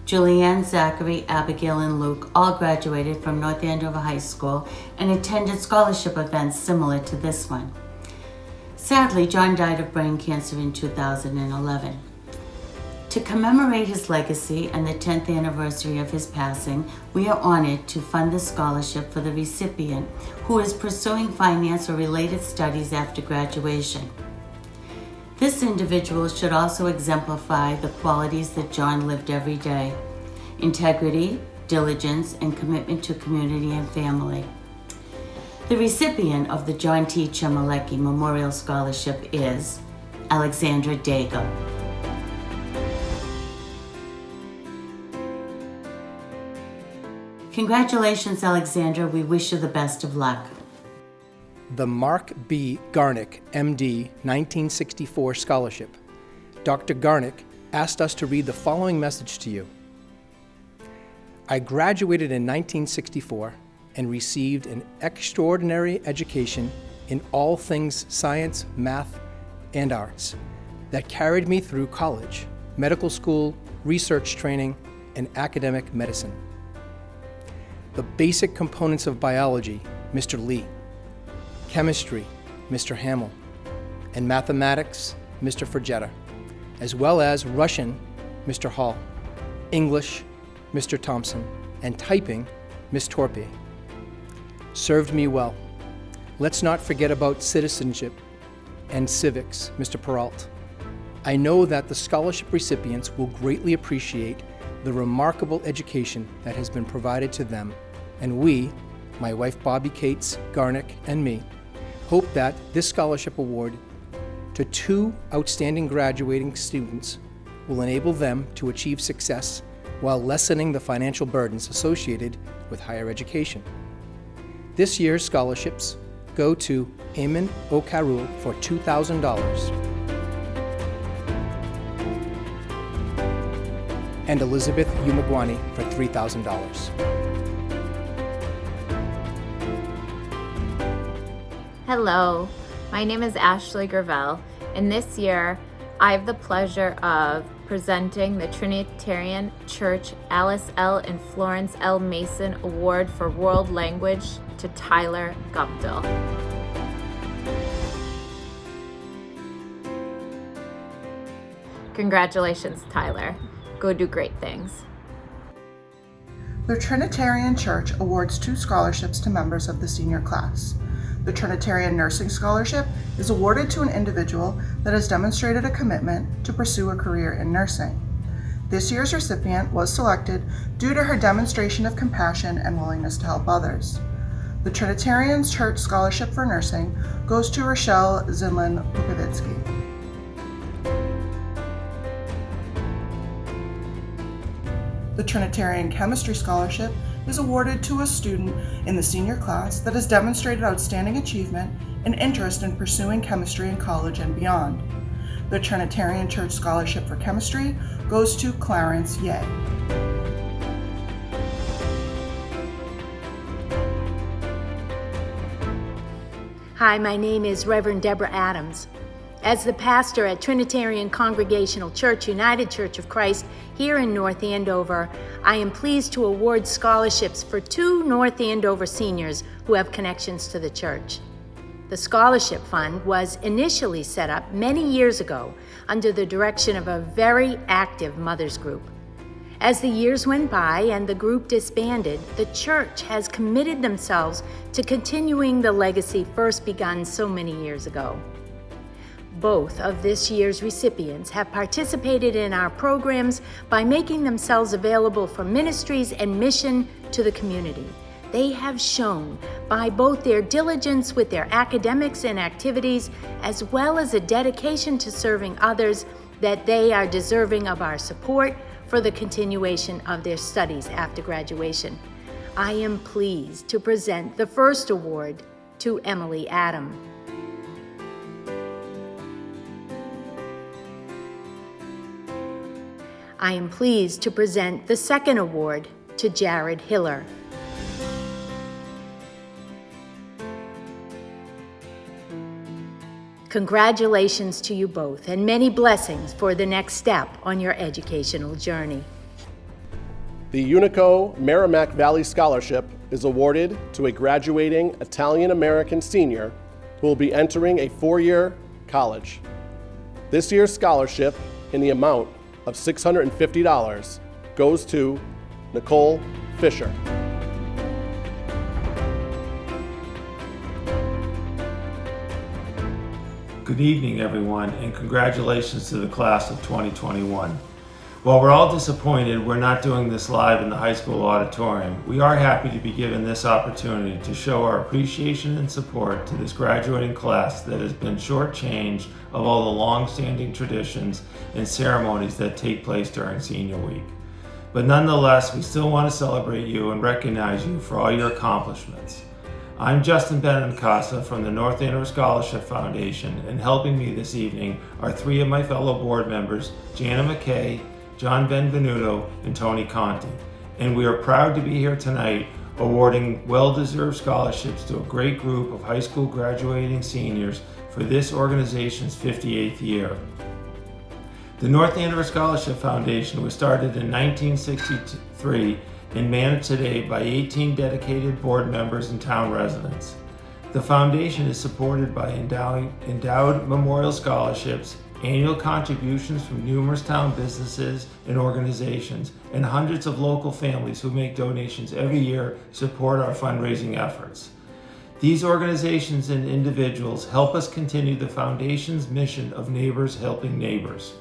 Julianne, Zachary, Abigail, and Luke all graduated from North Andover High School and attended scholarship events similar to this one. Sadly, John died of brain cancer in 2011. To commemorate his legacy and the 10th anniversary of his passing, we are honored to fund the scholarship for the recipient who is pursuing finance or related studies after graduation. This individual should also exemplify the qualities that John lived every day: integrity, diligence, and commitment to community and family. The recipient of the John T. Chemalecki Memorial Scholarship is Alexandra Daigle. Congratulations, Alexandra. We wish you the best of luck. The Mark B. Garnick, MD, 1964 Scholarship. Dr. Garnick asked us to read the following message to you. I graduated in 1964 and received an extraordinary education in all things science, math, and arts that carried me through college, medical school, research training, and academic medicine. The basic components of biology, Mr. Lee. Chemistry, Mr. Hamill, and mathematics, Mr. Frigetta, as well as Russian, Mr. Hall, English, Mr. Thompson, and typing, Ms. Torpe. Served me well. Let's not forget about citizenship and civics, Mr. Peralt. I know that the scholarship recipients will greatly appreciate the remarkable education that has been provided to them, and we, my wife Bobby Cates, Garnick, and me, hope that this scholarship award to 2 outstanding graduating students will enable them to achieve success while lessening the financial burdens associated with higher education. This year's scholarships go to Eamon O'Carroll for $2,000 and Elizabeth Umagwani for $3,000. Hello, my name is Ashley Gravel, and this year I have the pleasure of presenting the Trinitarian Church Alice L. and Florence L. Mason Award for World Language to Tyler Guptill. Congratulations, Tyler. Go do great things. The Trinitarian Church awards 2 scholarships to members of the senior class. The Trinitarian Nursing Scholarship is awarded to an individual that has demonstrated a commitment to pursue a career in nursing. This year's recipient was selected due to her demonstration of compassion and willingness to help others. The Trinitarian Church Scholarship for Nursing goes to Rochelle Zinlin-Pukovitsky. The Trinitarian Chemistry Scholarship is awarded to a student in the senior class that has demonstrated outstanding achievement and interest in pursuing chemistry in college and beyond. The Trinitarian Church Scholarship for Chemistry goes to Clarence Ye. Hi, my name is Reverend Deborah Adams. As the pastor at Trinitarian Congregational Church, United Church of Christ here in North Andover, I am pleased to award scholarships for 2 North Andover seniors who have connections to the church. The scholarship fund was initially set up many years ago under the direction of a very active mothers group. As the years went by and the group disbanded, the church has committed themselves to continuing the legacy first begun so many years ago. Both of this year's recipients have participated in our programs by making themselves available for ministries and mission to the community. They have shown by both their diligence with their academics and activities, as well as a dedication to serving others, that they are deserving of our support for the continuation of their studies after graduation. I am pleased to present the first award to Emily Adam. I am pleased to present the second award to Jared Hiller. Congratulations to you both, and many blessings for the next step on your educational journey. The Unico Merrimack Valley Scholarship is awarded to a graduating Italian-American senior who will be entering a 4-year college. This year's scholarship, in the amount of $650, goes to Nicole Fisher. Good evening, everyone, and congratulations to the class of 2021. While we're all disappointed we're not doing this live in the high school auditorium, we are happy to be given this opportunity to show our appreciation and support to this graduating class that has been shortchanged of all the long-standing traditions and ceremonies that take place during senior week. But nonetheless, we still want to celebrate you and recognize you for all your accomplishments. I'm Justin Benincasa from the North Andover Scholarship Foundation, and helping me this evening are 3 of my fellow board members, Jana McKay, John Benvenuto, and Tony Conti. And we are proud to be here tonight awarding well-deserved scholarships to a great group of high school graduating seniors for this organization's 58th year. The North Andover Scholarship Foundation was started in 1963 and managed today by 18 dedicated board members and town residents. The foundation is supported by endowed memorial scholarships, annual contributions from numerous town businesses and organizations, and hundreds of local families who make donations every year to support our fundraising efforts. These organizations and individuals help us continue the foundation's mission of neighbors helping neighbors.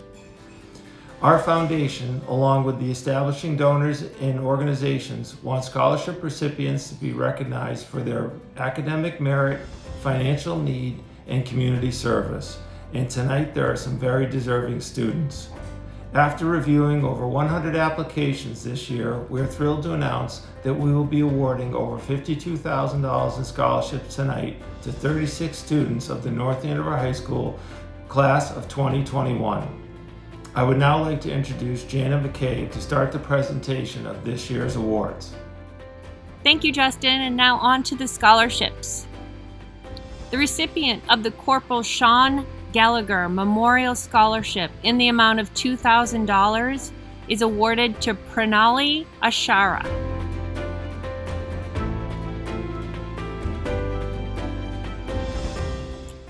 Our foundation, along with the establishing donors and organizations, want scholarship recipients to be recognized for their academic merit, financial need, and community service. And tonight there are some very deserving students. After reviewing over 100 applications this year, we're thrilled to announce that we will be awarding over $52,000 in scholarships tonight to 36 students of the North Andover High School class of 2021. I would now like to introduce Jana McKay to start the presentation of this year's awards. Thank you, Justin, and now on to the scholarships. The recipient of the Corporal Sean Gallagher Memorial Scholarship in the amount of $2,000 is awarded to Pranali Ashara.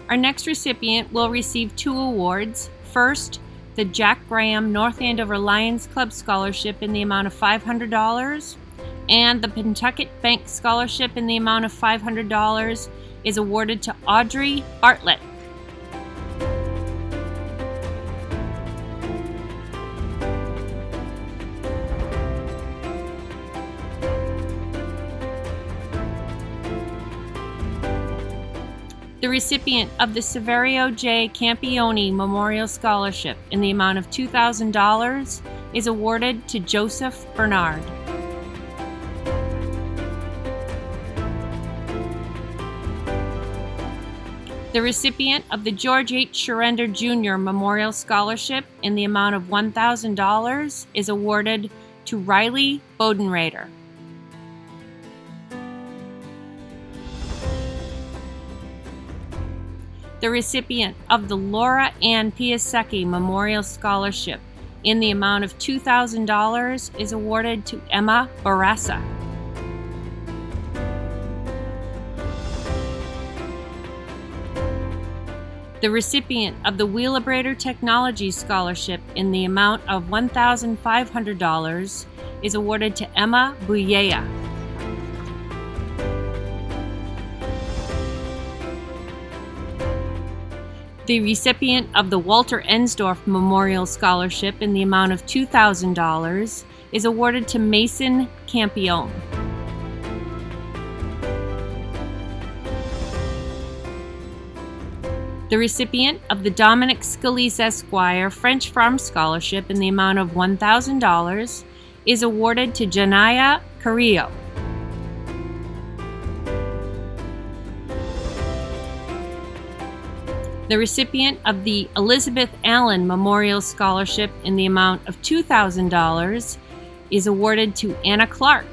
Our next recipient will receive 2 awards. First, the Jack Graham North Andover Lions Club Scholarship in the amount of $500, and the Pentucket Bank Scholarship in the amount of $500, is awarded to Audrey Bartlett. The recipient of the Severio J. Campione Memorial Scholarship in the amount of $2,000 is awarded to Joseph Bernard. The recipient of the George H. Scherender Jr. Memorial Scholarship in the amount of $1,000 is awarded to Riley Bodenrader. The recipient of the Laura Ann Piasecki Memorial Scholarship in the amount of $2,000 is awarded to Emma Barassa. The recipient of the Wheelabrator Technology Scholarship in the amount of $1,500 is awarded to Emma Buyea. The recipient of the Walter Ensdorf Memorial Scholarship in the amount of $2,000 is awarded to Mason Campione. The recipient of the Dominic Scalise Esquire French Farm Scholarship in the amount of $1,000 is awarded to Janaya Carrillo. The recipient of the Elizabeth Allen Memorial Scholarship in the amount of $2,000 is awarded to Anna Clark.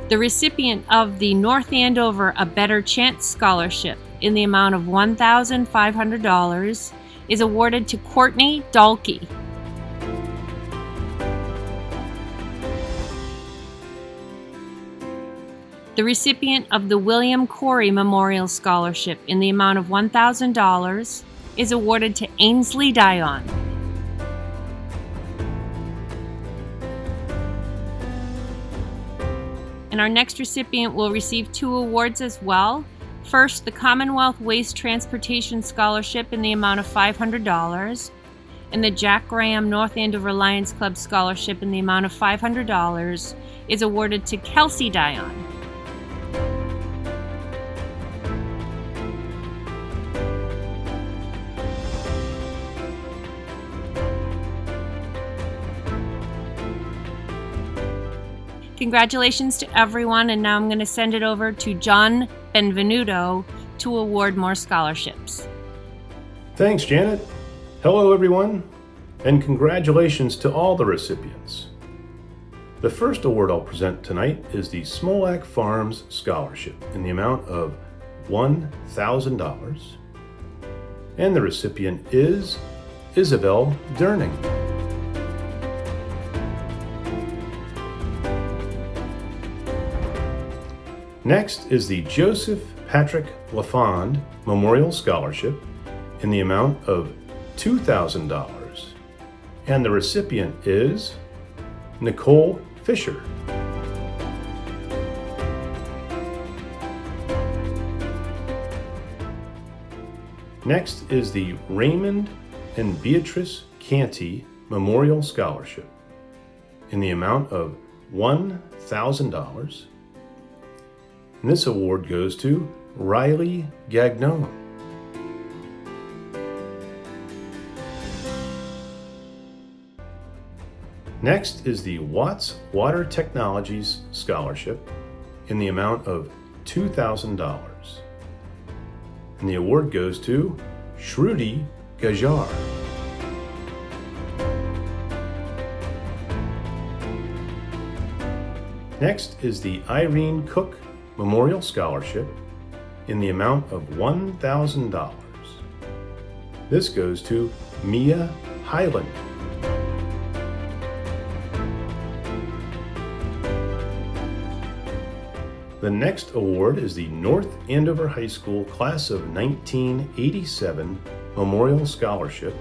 The recipient of the North Andover A Better Chance Scholarship in the amount of $1,500 is awarded to Courtney Dalkey. The recipient of the William Corey Memorial Scholarship in the amount of $1,000 is awarded to Ainsley Dion. And our next recipient will receive 2 awards as well. First, the Commonwealth Waste Transportation Scholarship in the amount of $500, and the Jack Graham North Andover Lions Club Scholarship in the amount of $500 is awarded to Kelsey Dion. Congratulations to everyone, and now I'm going to send it over to John Benvenuto to award more scholarships. Thanks, Janet. Hello, everyone, and congratulations to all the recipients. The first award I'll present tonight is the Smolak Farms Scholarship in the amount of $1,000, and the recipient is Isabel Durning. Next is the Joseph Patrick LaFond Memorial Scholarship in the amount of $2,000, and the recipient is Nicole Fisher. Next is the Raymond and Beatrice Canty Memorial Scholarship in the amount of $1,000. And this award goes to Riley Gagnon. Next is the Watts Water Technologies Scholarship in the amount of $2,000. And the award goes to Shruti Gajar. Next is the Irene Cook Memorial Scholarship in the amount of $1,000. This goes to Mia Hyland. The next award is the North Andover High School Class of 1987 Memorial Scholarship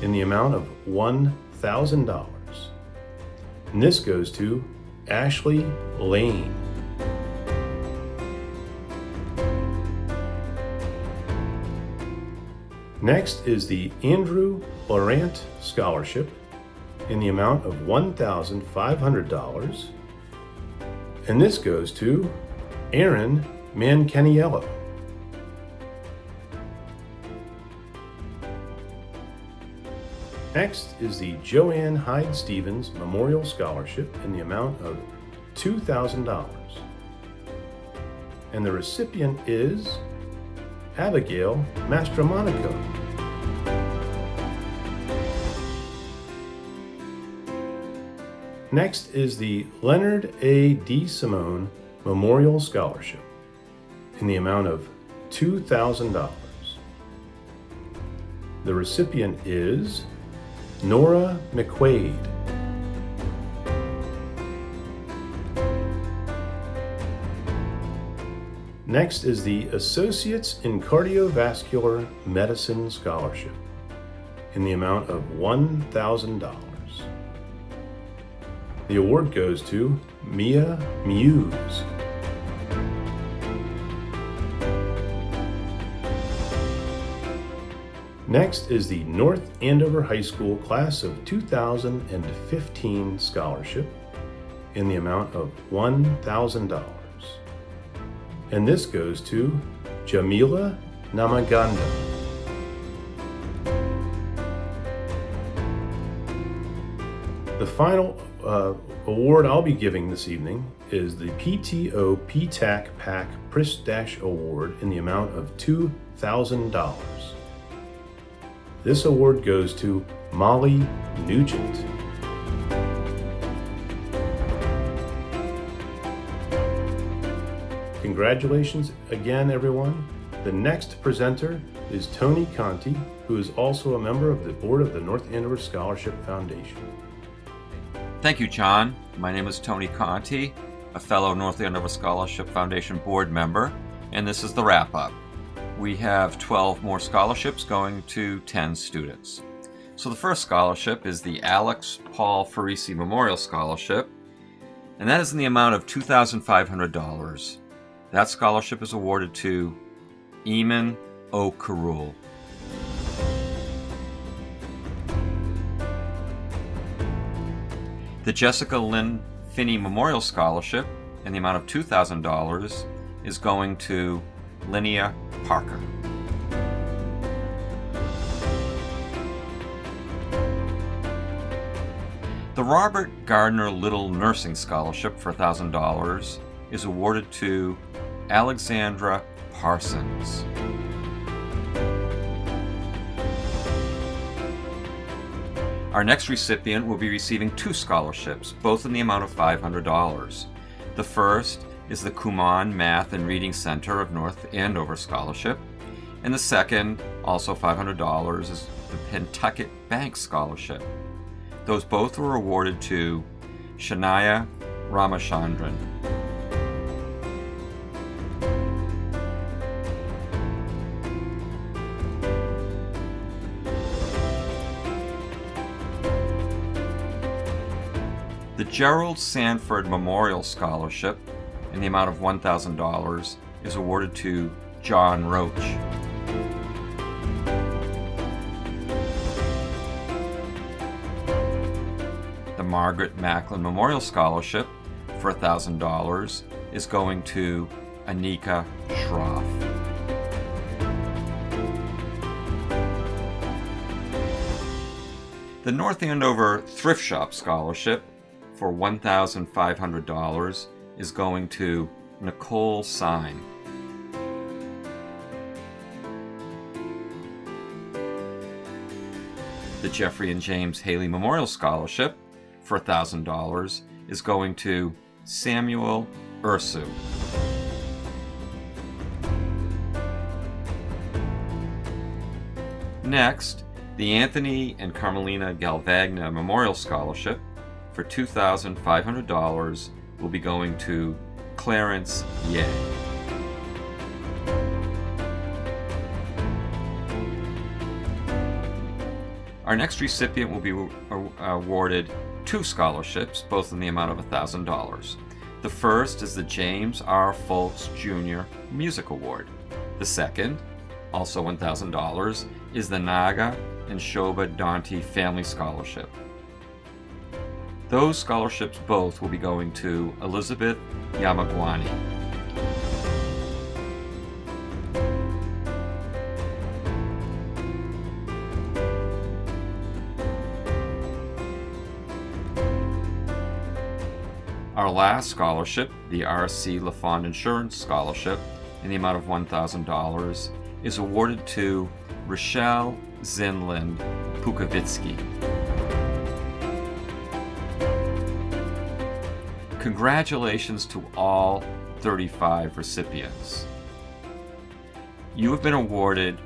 in the amount of $1,000. And this goes to Ashley Lane. Next is the Andrew Laurent Scholarship in the amount of $1,500. And this goes to Aaron Mancaniello. Next is the Joanne Hyde Stevens Memorial Scholarship in the amount of $2,000. And the recipient is Abigail Mastromonaco. Next is the Leonard A. D. Simone Memorial Scholarship in the amount of $2,000. The recipient is Nora McQuaid. Next is the Associates in Cardiovascular Medicine Scholarship in the amount of $1,000. The award goes to Mia Muse. Next is the North Andover High School Class of 2015 Scholarship in the amount of $1,000. And this goes to Jamila Namaganda. The final award I'll be giving this evening is the PTO PTAC PAC PRIS- Award in the amount of $2,000. This award goes to Molly Nugent. Congratulations again, everyone. The next presenter is Tony Conti, who is also a member of the board of the North Andover Scholarship Foundation. Thank you, John. My name is Tony Conti, a fellow North Andover Scholarship Foundation board member, and this is the wrap-up. We have 12 more scholarships going to 10 students. So the first scholarship is the Alex Paul Farisi Memorial Scholarship, and that is in the amount of $2,500. That scholarship is awarded to Eamon O'Carroll. The Jessica Lynn Finney Memorial Scholarship in the amount of $2,000 is going to Linnea Parker. The Robert Gardner Little Nursing Scholarship for $1,000 is awarded to Alexandra Parsons. Our next recipient will be receiving 2 scholarships, both in the amount of $500. The first is the Kumon Math and Reading Center of North Andover Scholarship, and the second, also $500, is the Pentucket Bank Scholarship. Those both were awarded to Shania Ramachandran. The Gerald Sanford Memorial Scholarship in the amount of $1,000 is awarded to John Roach. The Margaret Macklin Memorial Scholarship for $1,000 is going to Anika Schroff. The North Andover Thrift Shop Scholarship for $1,500 is going to Nicole Sine. The Jeffrey and James Haley Memorial Scholarship for $1,000 is going to Samuel Ursu. Next, the Anthony and Carmelina Galvagna Memorial Scholarship for $2,500 will be going to Clarence Ye. Our next recipient will be awarded 2 scholarships, both in the amount of $1,000. The first is the James R. Folks Jr. Music Award. The second, also $1,000, is the Naga and Shobha Dante Family Scholarship. Those scholarships both will be going to Elizabeth Yamagwani. Our last scholarship, the R.C. LaFond Insurance Scholarship, in the amount of $1,000, is awarded to Rochelle Zinland Pukavitsky. Congratulations to all 35 recipients. You have been awarded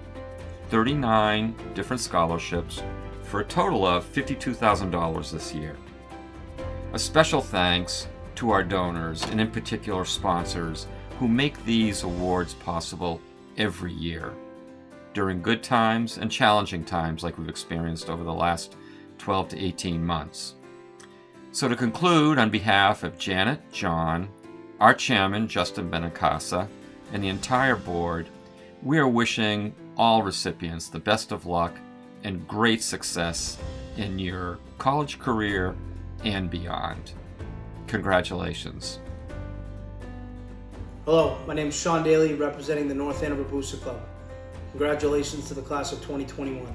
39 different scholarships for a total of $52,000 this year. A special thanks to our donors, and in particular sponsors, who make these awards possible every year during good times and challenging times like we've experienced over the last 12 to 18 months. So to conclude, on behalf of Janet, John, our chairman, Justin Benacasa, and the entire board, we are wishing all recipients the best of luck and great success in your college career and beyond. Congratulations. Hello, my name is Sean Daly, representing the North Andover Booster Club. Congratulations to the class of 2021.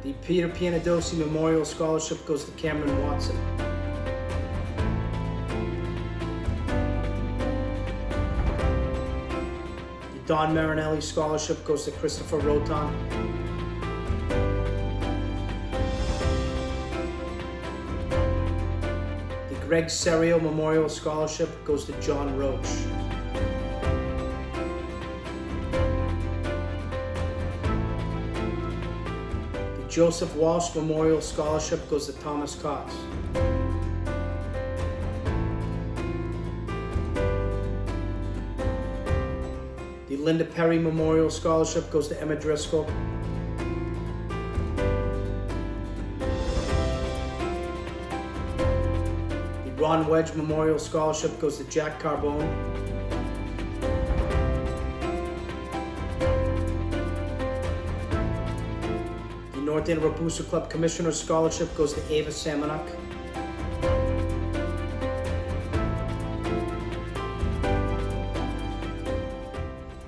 The Peter Pianadosi Memorial Scholarship goes to Cameron Watson. The Don Marinelli Scholarship goes to Christopher Roton. The Greg Serio Memorial Scholarship goes to John Roach. Joseph Walsh Memorial Scholarship goes to Thomas Cox. The Linda Perry Memorial Scholarship goes to Emma Driscoll. The Ron Wedge Memorial Scholarship goes to Jack Carbone. North Andover Booster Club Commissioner Scholarship goes to Ava Samanuk.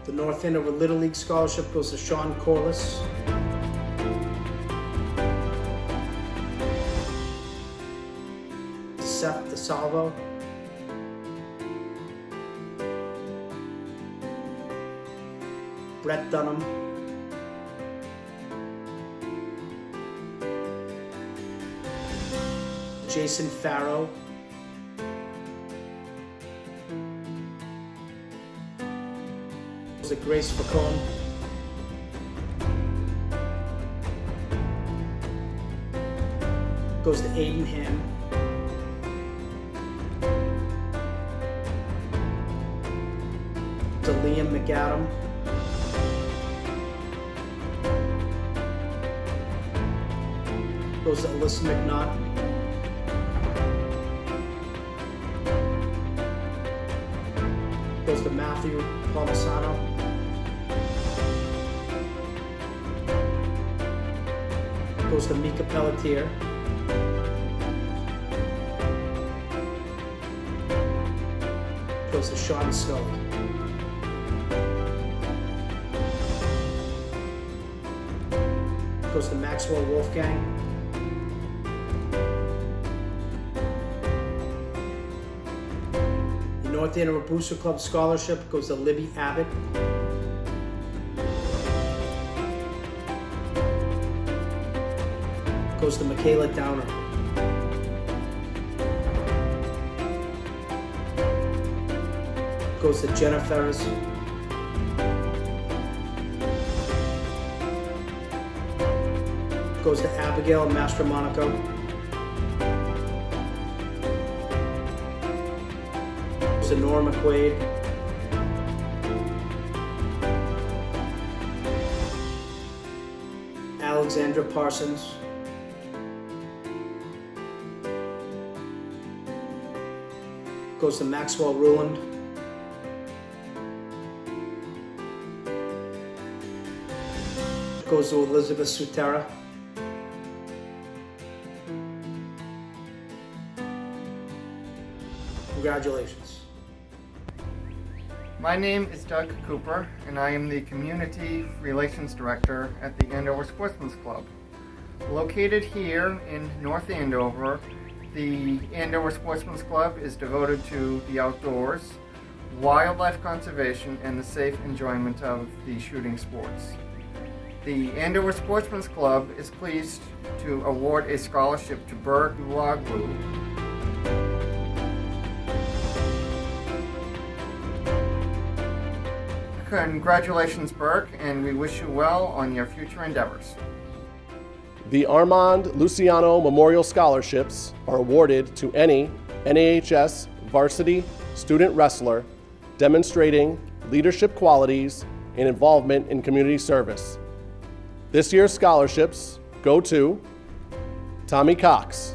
The North Andover Little League Scholarship goes to Sean Corliss. Seth DeSalvo. Brett Dunham. Jason Farrow, Grace Facone, goes to Aiden Ham, to Liam McAdam, goes to Alyssa McNaught, goes to Matthew Palmisano, goes to Mika Pelletier, goes to Sean Scully, goes to Maxwell Wolfgang, North Andover Booster Club Scholarship goes to Libby Abbott. Goes to Michaela Downer. Goes to Jenna Ferris. Goes to Abigail Mastromonaco. To Nora McQuaid, Alexandra Parsons, goes to Maxwell Ruland. Goes to Elizabeth Sutera. Congratulations. My name is Doug Cooper, and I am the Community Relations Director at the Andover Sportsman's Club. Located here in North Andover, the Andover Sportsman's Club is devoted to the outdoors, wildlife conservation, and the safe enjoyment of the shooting sports. The Andover Sportsman's Club is pleased to award a scholarship to Burke Ulaglu. Congratulations, Burke, and we wish you well on your future endeavors. The Armand Luciano Memorial Scholarships are awarded to any NAHS varsity student wrestler demonstrating leadership qualities and involvement in community service. This year's scholarships go to Tommy Cox,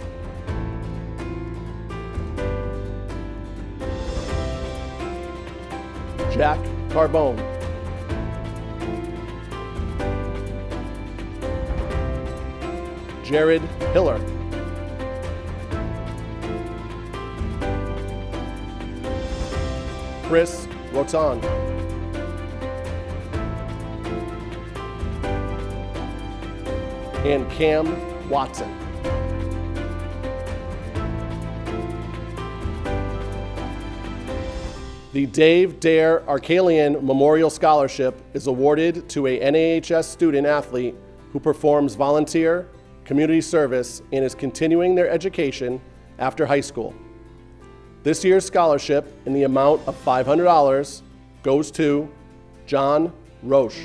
Jack Carbone, Jared Hiller, Chris Rotan, and Cam Watson. The Dave Dare Arkalian Memorial Scholarship is awarded to a NAHS student athlete who performs volunteer community service and is continuing their education after high school. This year's scholarship in the amount of $500 goes to John Roche.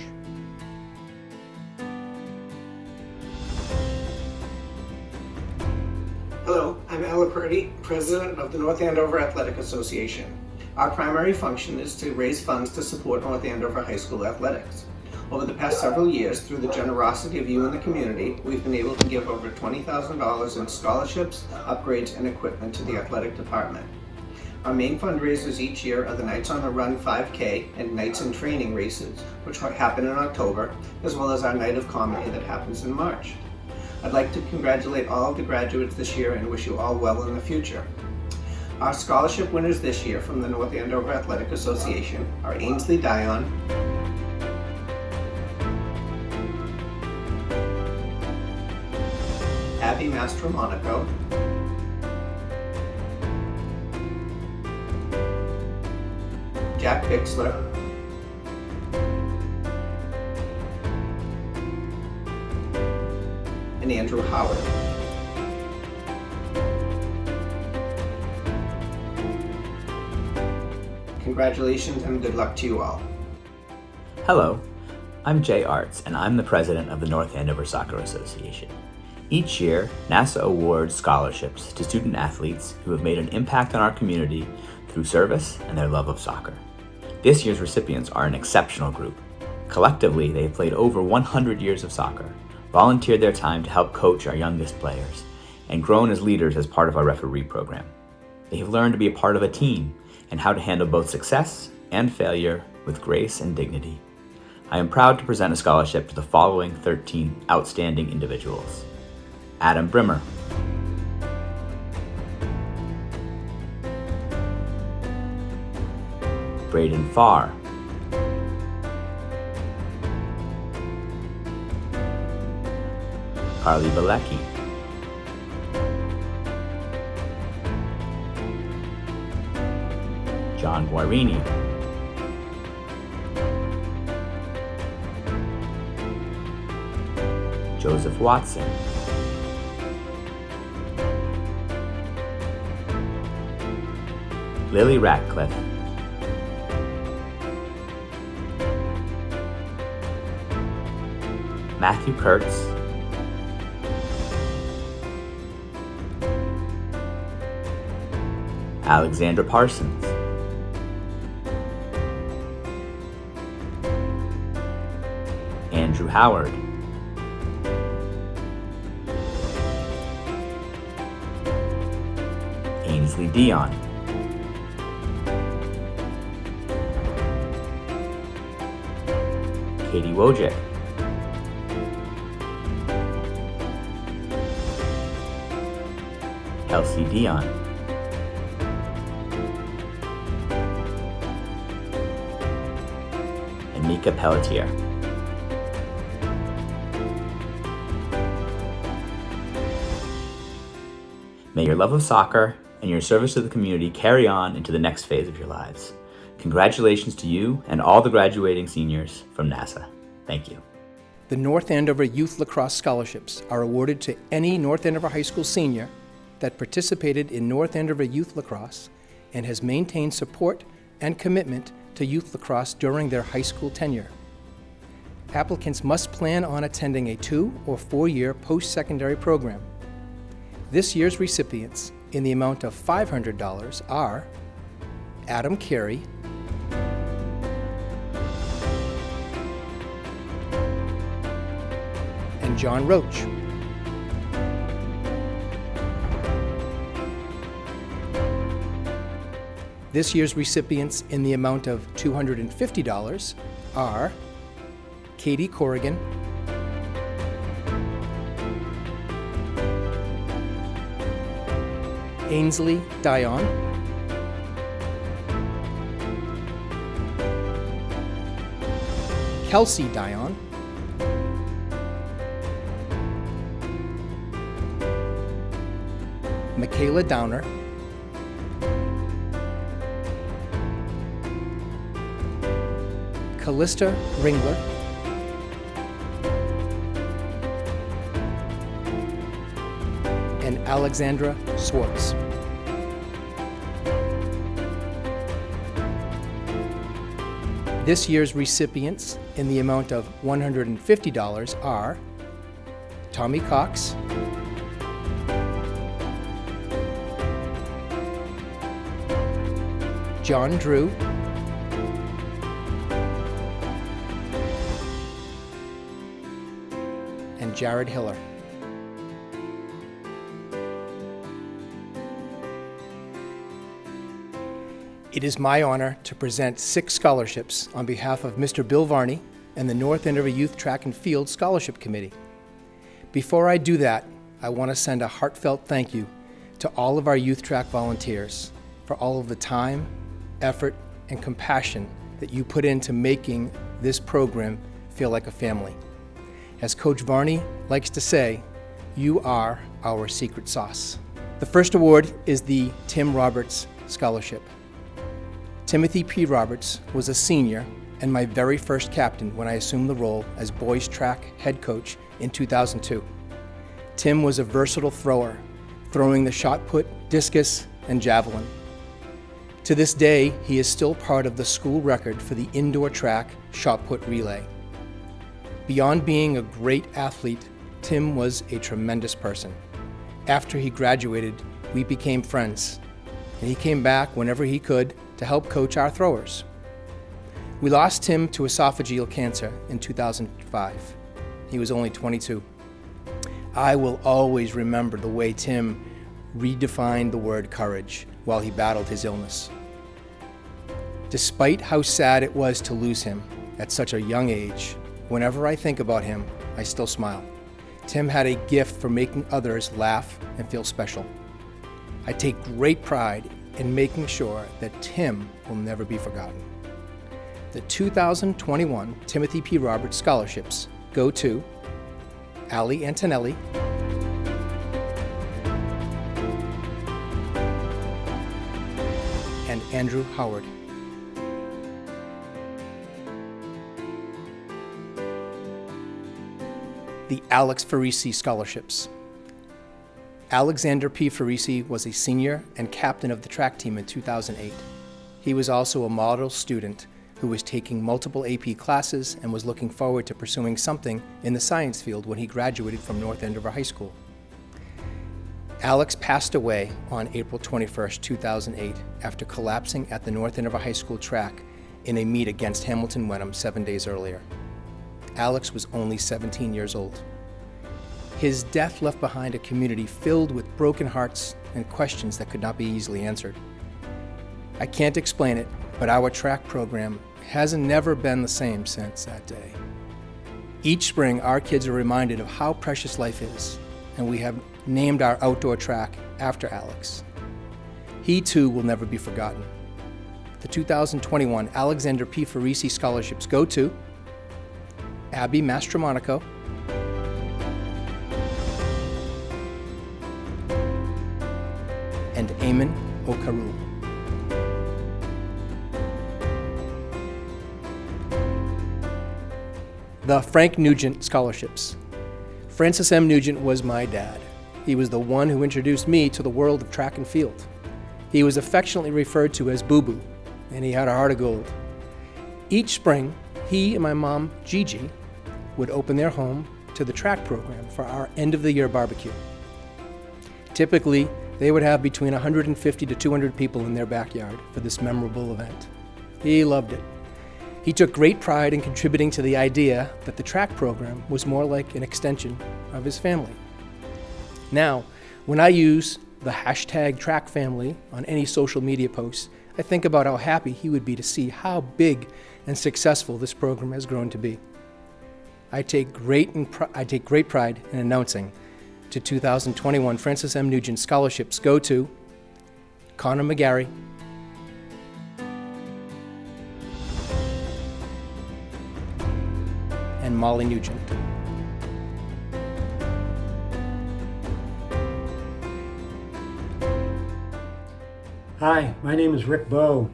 Hello, I'm Ella Purdy, President of the North Andover Athletic Association. Our primary function is to raise funds to support North Andover High School athletics. Over the past several years, through the generosity of you and the community, we've been able to give over $20,000 in scholarships, upgrades, and equipment to the athletic department. Our main fundraisers each year are the Knights on the Run 5K and Knights in Training races, which happen in October, as well as our Night of Comedy that happens in March. I'd like to congratulate all of the graduates this year and wish you all well in the future. Our scholarship winners this year from the North Andover Athletic Association are Ainsley Dion, Abby Mastromonaco, Jack Bixler, and Andrew Howard. Congratulations and good luck to you all. Hello, I'm Jay Arts, and I'm the president of the North Andover Soccer Association. Each year, NASA awards scholarships to student athletes who have made an impact on our community through service and their love of soccer. This year's recipients are an exceptional group. Collectively, they have played over 100 years of soccer, volunteered their time to help coach our youngest players, and grown as leaders as part of our referee program. They have learned to be a part of a team and how to handle both success and failure with grace and dignity. I am proud to present a scholarship to the following 13 outstanding individuals. Adam Brimmer, Braden Farr, Carly Bilecki, John Guarini, Joseph Watson, Lily Ratcliffe, Matthew Kurtz, Alexandra Parsons, Andrew Howard, Ainsley Dion, Katie Wojcik, Kelsey Dion, and Mika Pelletier. May your love of soccer and your service to the community carry on into the next phase of your lives. Congratulations to you and all the graduating seniors from NASA. Thank you. The North Andover Youth Lacrosse Scholarships are awarded to any North Andover High School senior that participated in North Andover Youth Lacrosse and has maintained support and commitment to youth lacrosse during their high school tenure. Applicants must plan on attending a 2- or 4-year post-secondary program. This year's recipients in the amount of $500 are Adam Carey, and John Roach. This year's recipients in the amount of $250 are Katie Corrigan, Ainsley Dion, Kelsey Dion, Michaela Downer, Callista Ringler, and Alexandra Swartz. This year's recipients in the amount of $150 are Tommy Cox, John Drew, and Jared Hiller. It is my honor to present 6 scholarships on behalf of Mr. Bill Varney and the North Andover Youth Track and Field Scholarship Committee. Before I do that, I want to send a heartfelt thank you to all of our youth track volunteers for all of the time, effort, and compassion that you put into making this program feel like a family. As Coach Varney likes to say, you are our secret sauce. The first award is the Tim Roberts Scholarship. Timothy P. Roberts was a senior and my very first captain when I assumed the role as boys track head coach in 2002. Tim was a versatile thrower, throwing the shot put, discus, and javelin. To this day, he is still part of the school record for the indoor track shot put relay. Beyond being a great athlete, Tim was a tremendous person. After he graduated, we became friends, and he came back whenever he could to help coach our throwers. We lost Tim to esophageal cancer in 2005. He was only 22. I will always remember the way Tim redefined the word courage while he battled his illness. Despite how sad it was to lose him at such a young age, whenever I think about him, I still smile. Tim had a gift for making others laugh and feel special. I take great pride in making sure that Tim will never be forgotten. The 2021 Timothy P. Roberts Scholarships go to Ali Antonelli, and Andrew Howard. The Alex Farisi Scholarships. Alexander P. Farisi was a senior and captain of the track team in 2008. He was also a model student who was taking multiple AP classes and was looking forward to pursuing something in the science field when he graduated from North Andover High School. Alex passed away on April 21st, 2008 after collapsing at the North Andover High School track in a meet against Hamilton Wenham 7 days earlier. Alex was only 17 years old. His death left behind a community filled with broken hearts and questions that could not be easily answered. I can't explain it, but our track program has never been the same since that day. Each spring, our kids are reminded of how precious life is, and we have named our outdoor track after Alex. He too will never be forgotten. The 2021 Alexander P. Farisi scholarships go to Abby Mastromonico, and Eamon Okaru. The Frank Nugent scholarships. Francis M. Nugent was my dad. He was the one who introduced me to the world of track and field. He was affectionately referred to as Boo Boo, and he had a heart of gold. Each spring, he and my mom, Gigi, would open their home to the track program for our end-of-the-year barbecue. Typically, they would have between 150 to 200 people in their backyard for this memorable event. He loved it. He took great pride in contributing to the idea that the track program was more like an extension of his family. Now, when I use the hashtag track family on any social media posts, I think about how happy he would be to see how big and successful this program has grown to be. I take great pride in announcing to 2021 Francis M. Nugent scholarships go to Connor McGarry, and Molly Nugent. Hi, my name is Rick Bowe.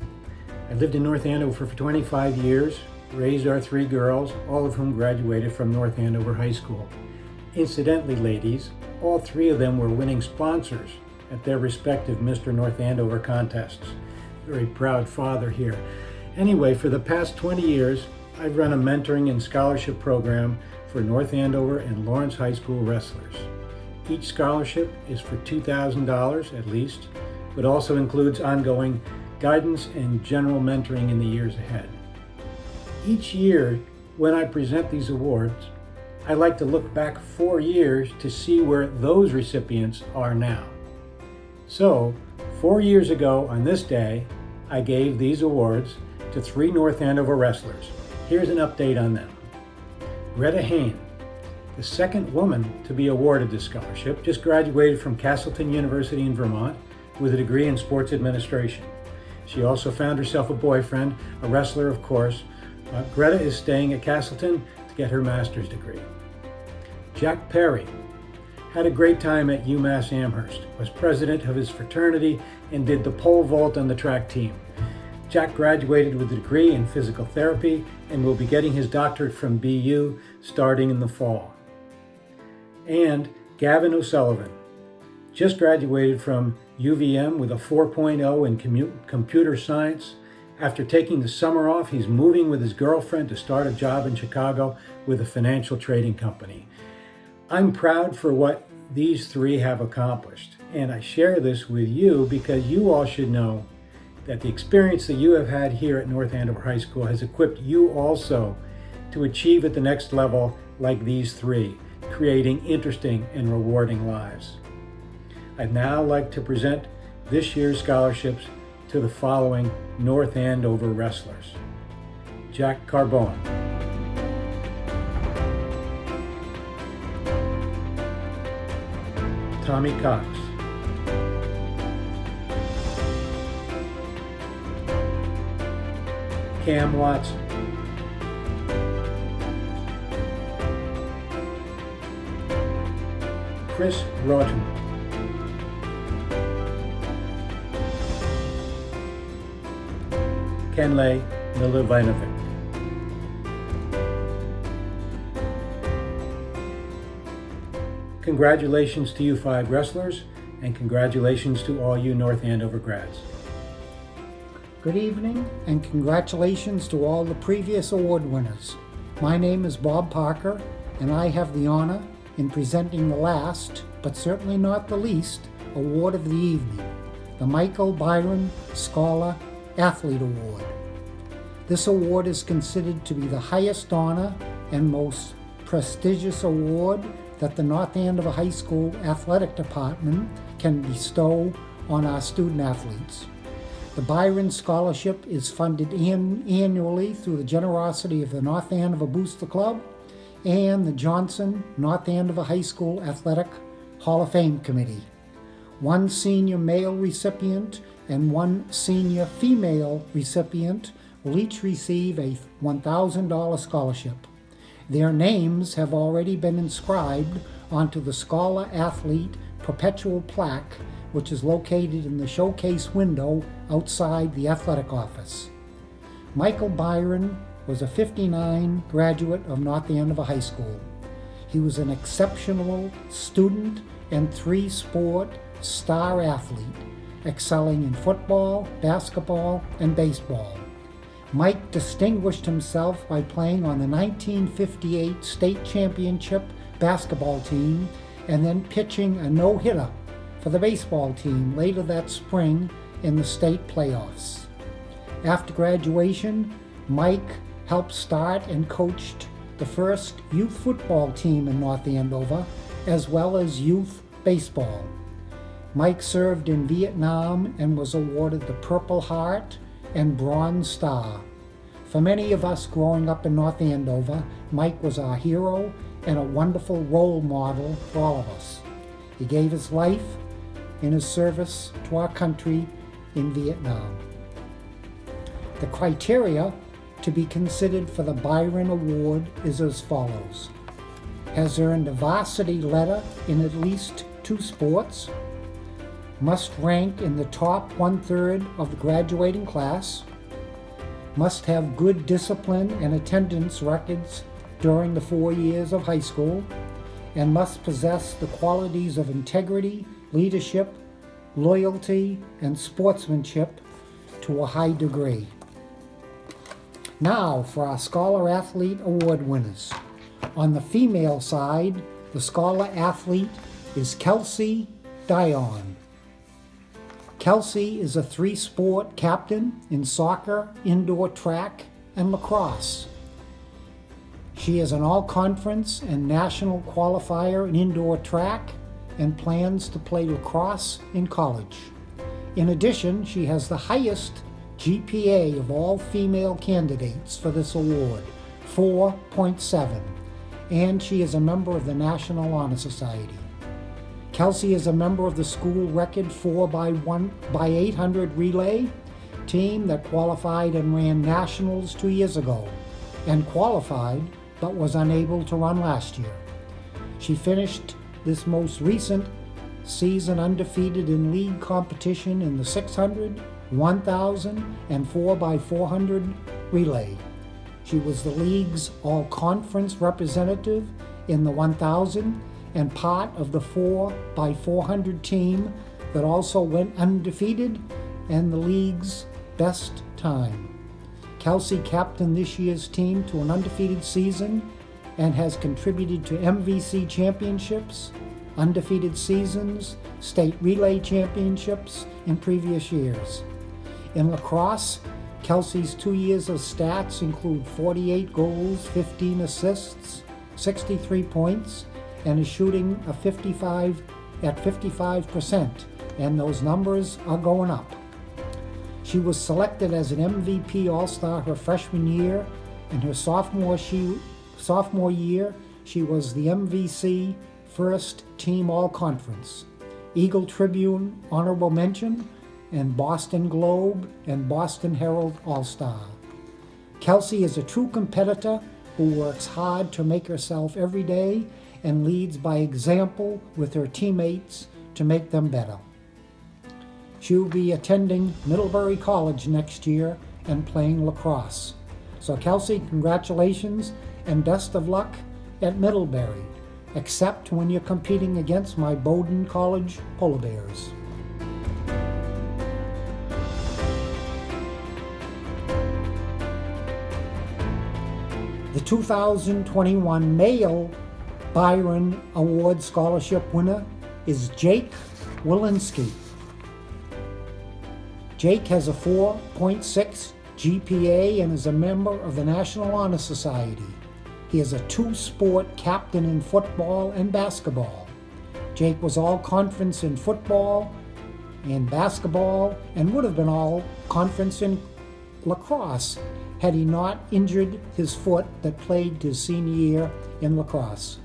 I lived in North Andover for 25 years, raised our 3 girls, all of whom graduated from North Andover High School. Incidentally, ladies, all 3 of them were winning sponsors at their respective Mr. North Andover contests. Very proud father here. Anyway, for the past 20 years, I've run a mentoring and scholarship program for North Andover and Lawrence High School wrestlers. Each scholarship is for $2,000 at least, but also includes ongoing guidance and general mentoring in the years ahead. Each year, when I present these awards, I like to look back 4 years to see where those recipients are now. So, 4 years ago on this day, I gave these awards to 3 North Andover wrestlers. Here's an update on them. Greta Hain, the second woman to be awarded this scholarship, just graduated from Castleton University in Vermont with a degree in sports administration. She also found herself a boyfriend, a wrestler of course. Greta is staying at Castleton to get her master's degree. Jack Perry had a great time at UMass Amherst, was president of his fraternity, and did the pole vault on the track team. Jack graduated with a degree in physical therapy and will be getting his doctorate from BU starting in the fall. And Gavin O'Sullivan just graduated from UVM with a 4.0 in computer science. After taking the summer off, he's moving with his girlfriend to start a job in Chicago with a financial trading company. I'm proud for what these 3 have accomplished, and I share this with you because you all should know that the experience that you have had here at North Andover High School has equipped you also to achieve at the next level like these 3, creating interesting and rewarding lives. I'd now like to present this year's scholarships to the following North Andover wrestlers. Jack Carbone, Tommy Cox, Cam Watson, Chris Rotten, Kenley Milivinovic. Congratulations to you 5 wrestlers, and congratulations to all you North Andover grads. Good evening, and congratulations to all the previous award winners. My name is Bob Parker, and I have the honor in presenting the last, but certainly not the least, award of the evening, the Michael Byron Scholar Athlete Award. This award is considered to be the highest honor and most prestigious award that the North Andover High School Athletic Department can bestow on our student athletes. The Byron Scholarship is funded annually through the generosity of the North Andover Booster Club and the Johnson North Andover High School Athletic Hall of Fame Committee. One senior male recipient and one senior female recipient will each receive a $1,000 scholarship. Their names have already been inscribed onto the Scholar Athlete Perpetual Plaque, which is located in the showcase window outside the athletic office. Michael Byron was a '59 graduate of North Andover High School. He was an exceptional student and three-sport star athlete, excelling in football, basketball, and baseball. Mike distinguished himself by playing on the 1958 state championship basketball team and then pitching a no-hitter for the baseball team later that spring in the state playoffs. After graduation, Mike helped start and coached the first youth football team in North Andover, as well as youth baseball. Mike served in Vietnam and was awarded the Purple Heart and Bronze Star. For many of us growing up in North Andover, Mike was our hero and a wonderful role model for all of us. He gave his life in his service to our country in Vietnam. The criteria to be considered for the Byron Award is as follows: has earned a varsity letter in at least 2 sports, must rank in the top 1/3 of the graduating class, must have good discipline and attendance records during the 4 years of high school, and must possess the qualities of integrity, leadership, loyalty, and sportsmanship to a high degree. Now for our Scholar Athlete Award winners. On the female side, the Scholar Athlete is Kelsey Dion. Kelsey is a 3-sport captain in soccer, indoor track, and lacrosse. She is an all-conference and national qualifier in indoor track and plans to play lacrosse in college. In addition, she has the highest GPA of all female candidates for this award, 4.7, and she is a member of the National Honor Society. Kelsey is a member of the school record 4x800 relay team that qualified and ran nationals 2 years ago, and qualified but was unable to run last year. She finished this most recent season undefeated in league competition in the 600, 1,000, and 4x400 relay. She was the league's all-conference representative in the 1,000 and part of the 4x400 team that also went undefeated and the league's best time. Kelsey captained this year's team to an undefeated season and has contributed to MVC championships, undefeated seasons, state relay championships in previous years. In lacrosse, Kelsey's 2 years of stats include 48 goals, 15 assists, 63 points, and is shooting at 55%, and those numbers are going up. She was selected as an MVP All-Star her freshman year, and her sophomore year, she was the MVC First Team All-Conference, Eagle Tribune Honorable Mention, and Boston Globe and Boston Herald All-Star. Kelsey is a true competitor who works hard to make herself every day and leads by example with her teammates to make them better. She will be attending Middlebury College next year and playing lacrosse. So Kelsey, congratulations and best of luck at Middlebury, except when you're competing against my Bowdoin College Polar Bears. The 2021 Male Byron Award Scholarship winner is Jake Walensky. Jake has a 4.6 GPA and is a member of the National Honor Society. He is a 2-sport captain in football and basketball. Jake was all-conference in football and basketball and would have been all-conference in lacrosse had he not injured his foot that plagued his senior year in lacrosse.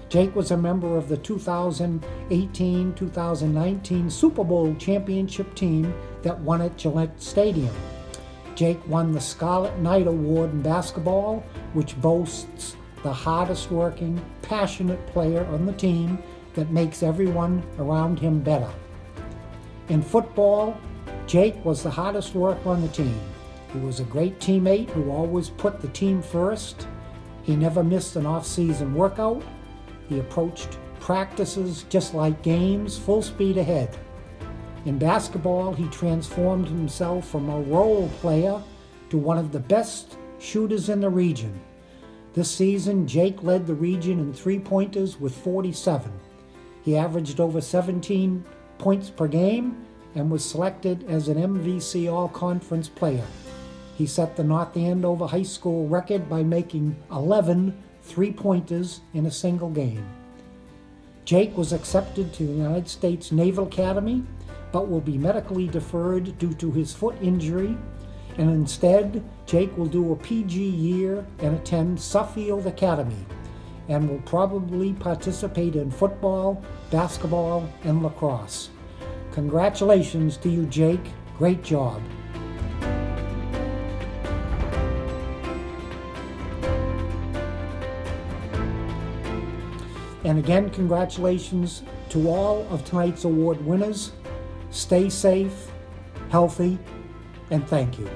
Jake was a member of the 2018-2019 Super Bowl championship team that won at Gillette Stadium. Jake won the Scarlet Knight Award in basketball, which boasts the hardest working, passionate player on the team that makes everyone around him better. In football, Jake was the hardest worker on the team. He was a great teammate who always put the team first. He never missed an off-season workout. He approached practices just like games, full speed ahead. In basketball, he transformed himself from a role player to one of the best shooters in the region. This season, Jake led the region in three-pointers with 47. He averaged over 17 points per game and was selected as an MVC All-Conference player. He set the North Andover High School record by making 11 three-pointers in a single game. Jake was accepted to the United States Naval Academy, but will be medically deferred due to his foot injury, and instead, Jake will do a PG year and attend Suffield Academy, and will probably participate in football, basketball, and lacrosse. Congratulations to you, Jake. Great job. And again, congratulations to all of tonight's award winners. Stay safe, healthy, and thank you.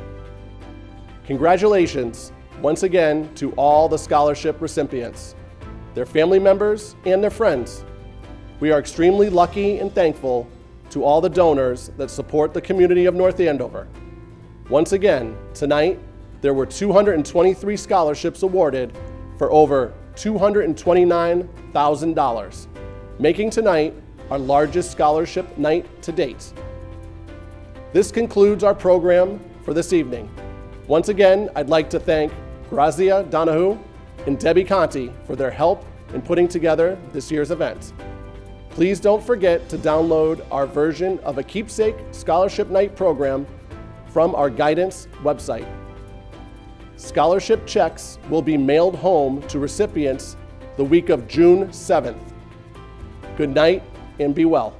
Congratulations once again to all the scholarship recipients, their family members, and their friends. We are extremely lucky and thankful to all the donors that support the community of North Andover. Once again, tonight, there were 223 scholarships awarded for over $229,000, making tonight our largest scholarship night to date. This concludes our program for this evening. Once again, I'd like to thank Grazia Donahue and Debbie Conti for their help in putting together this year's event. Please don't forget to download our version of a Keepsake Scholarship Night program from our guidance website. Scholarship checks will be mailed home to recipients the week of June 7th. Good night and be well.